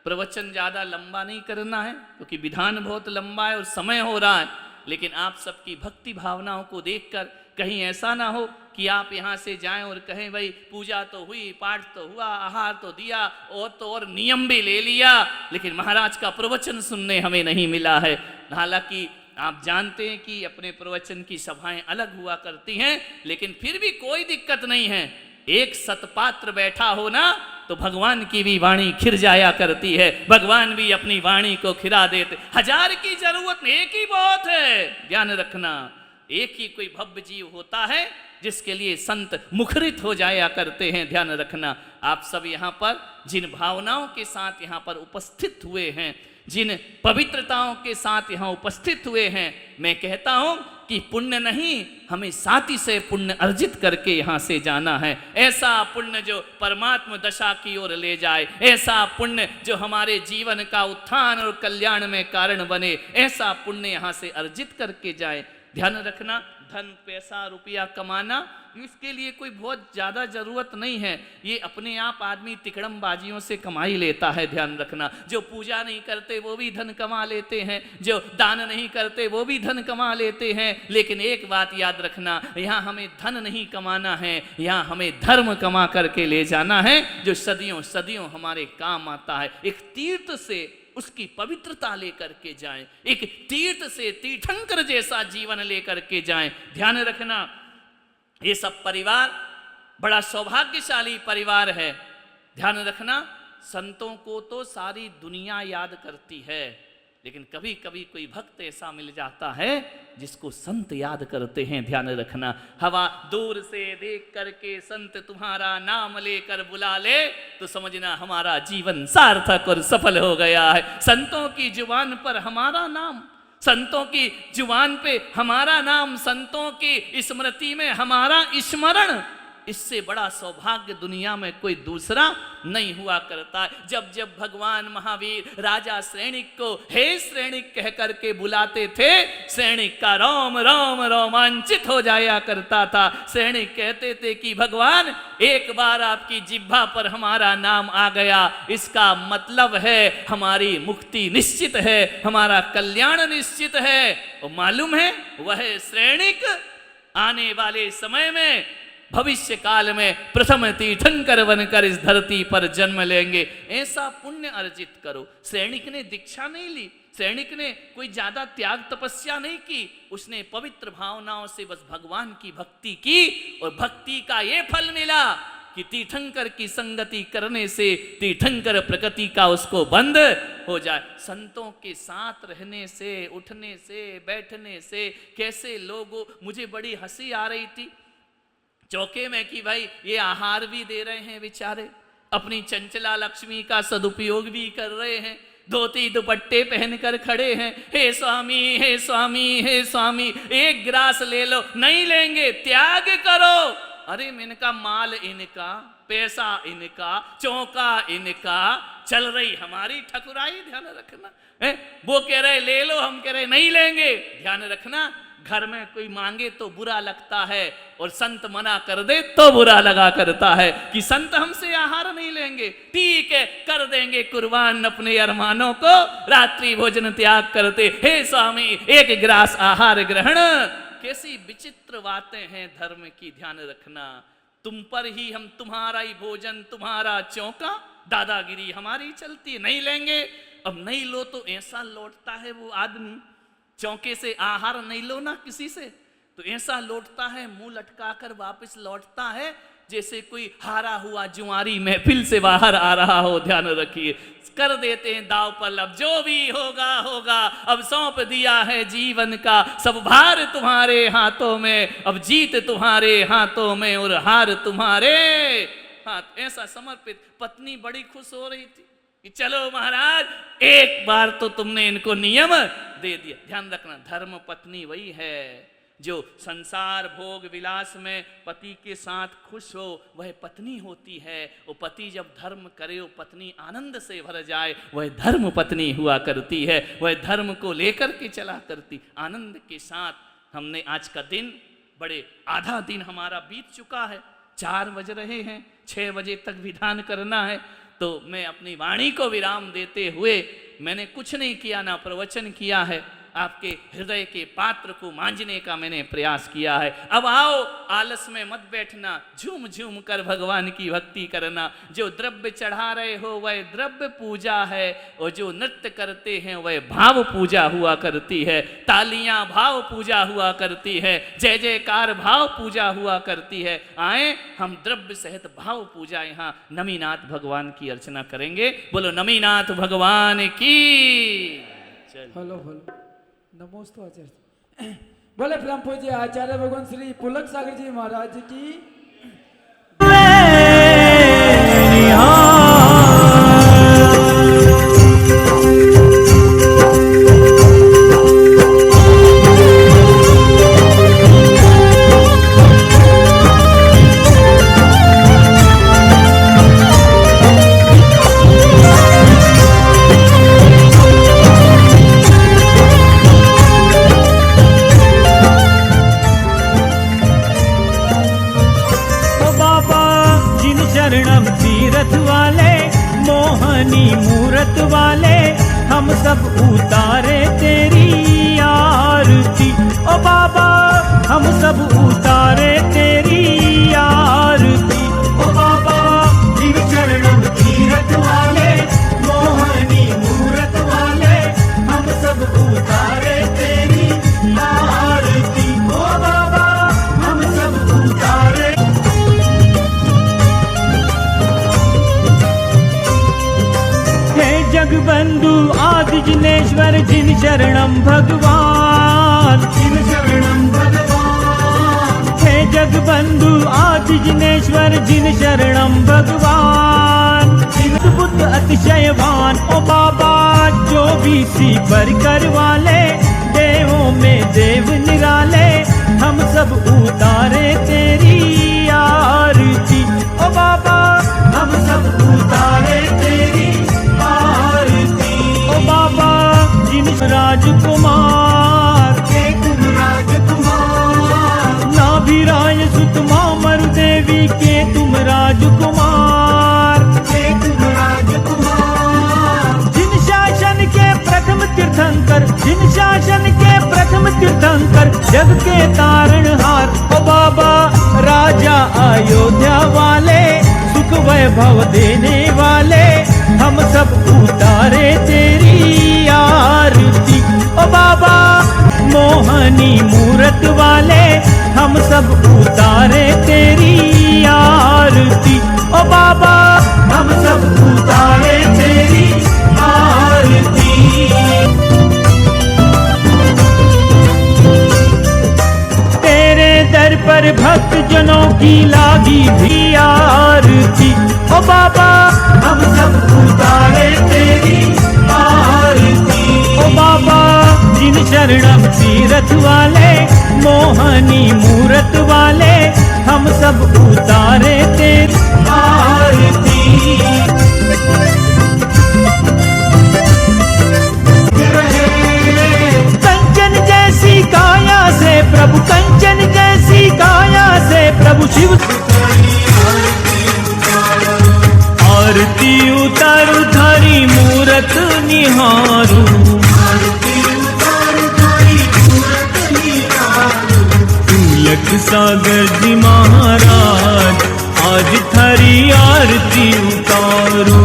प्रवचन ज़्यादा लंबा नहीं करना है क्योंकि विधान बहुत लंबा है और समय हो रहा है, लेकिन आप सबकी भक्ति भावनाओं को देखकर कहीं ऐसा ना हो कि आप यहाँ से जाएं और कहें भाई पूजा तो हुई, पाठ तो हुआ, आहार तो दिया और नियम भी ले लिया, लेकिन महाराज का प्रवचन सुनने हमें नहीं मिला है। हालांकि आप जानते हैं कि अपने प्रवचन की सभाएं अलग हुआ करती हैं, लेकिन फिर भी कोई दिक्कत नहीं है। एक सतपात्र बैठा हो ना तो भगवान की भी वाणी खिर जाया करती है, भगवान भी अपनी वाणी को खिरा देते। 1000 की जरूरत नहीं, एक ही बहुत है। ध्यान रखना, एक ही कोई भव्य जीव होता है जिसके लिए संत मुखरित हो जाया करते हैं। ध्यान रखना, आप सब यहाँ पर जिन भावनाओं के साथ यहाँ पर उपस्थित हुए हैं, जिन पवित्रताओं के साथ यहाँ उपस्थित हुए हैं, मैं कहता हूं कि पुण्य नहीं, हमें साथी से पुण्य अर्जित करके यहाँ से जाना है। ऐसा पुण्य जो परमात्मा दशा की ओर ले जाए, ऐसा पुण्य जो हमारे जीवन का उत्थान और कल्याण में कारण बने, ऐसा पुण्य यहाँ से अर्जित करके जाए। ध्यान रखना, धन पैसा रुपया कमाना, इसके लिए कोई बहुत ज़्यादा ज़रूरत नहीं है। ये अपने आप आदमी तिकड़मबाजियों से कमा ही लेता है। ध्यान रखना, जो पूजा नहीं करते वो भी धन कमा लेते हैं, जो दान नहीं करते वो भी धन कमा लेते हैं। लेकिन एक बात याद रखना, यहाँ हमें धन नहीं कमाना है, यहाँ हमें धर्म कमा करके ले जाना है, जो सदियों सदियों हमारे काम आता है। एक तीर्थ से उसकी पवित्रता लेकर के जाएं, एक तीर्थ से तीर्थंकर जैसा जीवन लेकर के जाएं। ध्यान रखना, ये सब परिवार बड़ा सौभाग्यशाली परिवार है। ध्यान रखना, संतों को तो सारी दुनिया याद करती है, लेकिन कभी कभी कोई भक्त ऐसा मिल जाता है जिसको संत याद करते हैं। ध्यान रखना, हवा दूर से देख करके संत तुम्हारा नाम लेकर बुला ले तो समझना हमारा जीवन सार्थक और सफल हो गया है। संतों की जुबान पर हमारा नाम, संतों की जुबान पे हमारा नाम, संतों की स्मृति में हमारा स्मरण, इससे बड़ा सौभाग्य दुनिया में कोई दूसरा नहीं हुआ करता। जब जब भगवान महावीर राजा श्रेणिक को हे श्रेणिक कह करके बुलाते थे, श्रेणिक का रोम रोम रोमांचित हो जाया करता था। श्रेणिक कहते थे कि भगवान एक बार आपकी जिह्वा पर हमारा नाम आ गया, इसका मतलब है हमारी मुक्ति निश्चित है, हमारा कल्याण निश्चित है। और मालूम है वह श्रेणिक आने वाले समय में भविष्य काल में प्रथम तीर्थंकर बनकर इस धरती पर जन्म लेंगे। ऐसा पुण्य अर्जित करो। सैनिक ने दीक्षा नहीं ली, सैनिक ने कोई ज्यादा त्याग तपस्या नहीं की, उसने पवित्र भावनाओं से बस भगवान की भक्ति की और भक्ति का ये फल मिला कि तीर्थंकर की संगति करने से तीर्थंकर प्रकृति का उसको बंद हो जाए। संतों के साथ रहने से, उठने से, बैठने से कैसे लोगों, मुझे बड़ी हंसी आ रही थी चौके में कि भाई ये आहार भी दे रहे हैं बेचारे, अपनी चंचला लक्ष्मी का सदुपयोग भी कर रहे हैं, धोती दुपट्टे पहनकर खड़े हैं, हे स्वामी हे स्वामी हे स्वामी एक गिलास ले लो, नहीं लेंगे, त्याग करो। अरे इनका माल इनका, पैसा इनका, चौका इनका, चल रही हमारी ठकुराई, ध्यान रखना है। वो कह रहे ले लो, हम कह रहे नहीं लेंगे, ध्यान रखना। घर में कोई मांगे तो बुरा लगता है और संत मना कर दे तो बुरा लगा करता है कि संत हमसे आहार नहीं लेंगे, ठीक है कर देंगे कुर्बान अपने अरमानों को, रात्रि भोजन त्याग करते, हे स्वामी एक गिलास आहार ग्रहण। कैसी विचित्र बातें हैं धर्म की, ध्यान रखना। तुम पर ही हम, तुम्हारा ही भोजन, तुम्हारा चौका, दादागिरी हमारी चलती, नहीं लेंगे। अब नहीं लो तो ऐसा लौटता है वो आदमी, चौके से आहार नहीं लो ना किसी से तो ऐसा लौटता है, मुंह लटका कर वापस लौटता है जैसे कोई हारा हुआ जुआरी महफिल से बाहर आ रहा हो। ध्यान रखिए, कर देते हैं दाव पर, अब जो भी होगा होगा, अब सौंप दिया है जीवन का सब भार तुम्हारे हाथों में, अब जीत तुम्हारे हाथों में और हार तुम्हारे हाथ। ऐसा समर्पित। पत्नी बड़ी खुश हो रही थी कि चलो महाराज एक बार तो तुमने इनको नियम दे दिया। ध्यान रखना, धर्म पत्नी वही है जो संसार भोग विलास में पति के साथ खुश हो, वह पत्नी होती है। वो पति जब धर्म करे, वो पत्नी आनंद से भर जाए, वह धर्म पत्नी हुआ करती है, वह धर्म को लेकर के चला करती आनंद के साथ। हमने आज का दिन, बड़े आधा दिन हमारा बीत चुका है, 4 बज रहे हैं, 6 बजे तक विधान करना है। तो मैं अपनी वाणी को विराम देते हुए, मैंने कुछ नहीं किया, ना प्रवचन किया है, आपके हृदय के पात्र को मांझने का मैंने प्रयास किया है। अब आओ, आलस में मत बैठना, झूम झूम कर भगवान की भक्ति करना। जो द्रव्य चढ़ा रहे हो वह द्रव्य पूजा है, और जो नृत्य करते हैं वह भाव पूजा हुआ करती है। तालियां भाव पूजा हुआ करती है, जय जयकार भाव पूजा हुआ करती है। आए हम द्रव्य सहित भाव पूजा यहाँ नमीनाथ भगवान की अर्चना करेंगे। बोलो नमीनाथ भगवान की। हेलो हेलो, नमोस्तु आचार्य। बोले परम पूज्य आचार्य भगवान श्री पुलक सागर जी महाराज की। मूरत वाले हम सब उतारे तेरी आरती, ओ बाबा हम सब उतारे तेरी आरती, ओ बाबा जीव चरणम तीरथ वाले, मोहनी मूरत वाले हम सब उतारे तेरी आरती, ओ बाबा हम सब उतारे। जगबंधु आदि जिनेश्वर जिन शरणम भगवान, जिन शरणम भगवान। हे जगबंधु आदि जिनेश्वर जिन शरणम भगवान, जिन बुद्ध अतिशयवान, ओ बाबा जो भी सी पर कर वाले, देवों में देव निराले हम सब उतारे तेरी आरती, ओ बाबा हम सब उतारे तेरी आरती, ओ बाबा जिन राजकुमार, के तुम राजकुमार, नाभिराय सुतमा मरु देवी के तुम राजकुमार, के तुम राजकुमार। जिन शासन के प्रथम तीर्थंकर, जिन शासन के प्रथम तीर्थंकर, जग के तारणहार, ओ बाबा राजा अयोध्या वाले, सुख वैभव देने वाले हम सब उतारे तेरी आरती, ओ बाबा मोहनी मूरत वाले हम सब उतारे तेरी आरती। जी लागी भी आरती। ओ बाबा हम सब उतारे तेरी आरती। ओ बाबा जिन शरणम तीरथ वाले, मोहनी मूरत वाले, हम सब उतारे तेरी आरती। कंचन जैसी काया से प्रभु, कंचन जैसी काया से प्रभु शिव, आरती उतारू थारी मूरत निहारू। तुलक सागर जी महाराज, आज थारी आरती उतारू।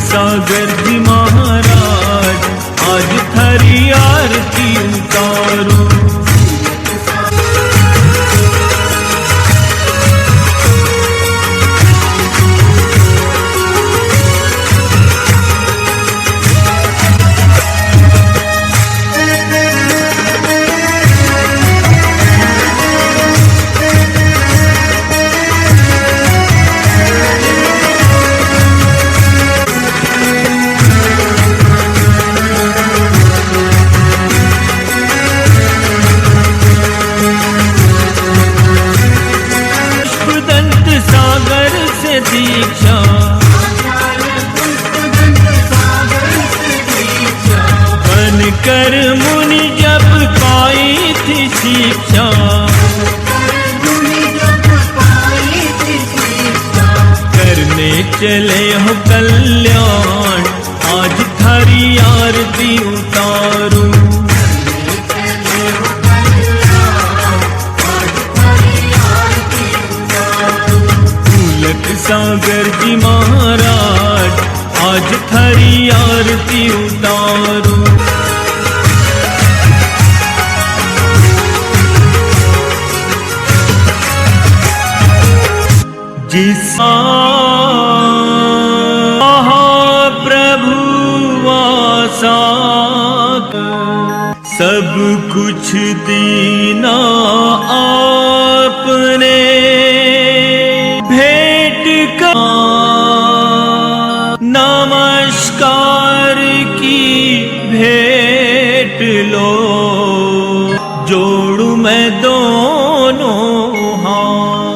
सागर जी महाराज, आज थारी आरती उतारू। दीक्षा बन कर मुनि जब पाई थी शिक्षा, करने चले हो कल्याण, आज थारी आरती उतारू। सागर जी महाराज, आज थारी आरती उतारू। जिस महाप्रभु वासा, सब कुछ दीना आपने, नमस्कार की भेंट लो, जोड़ू मैं दोनों हाथ।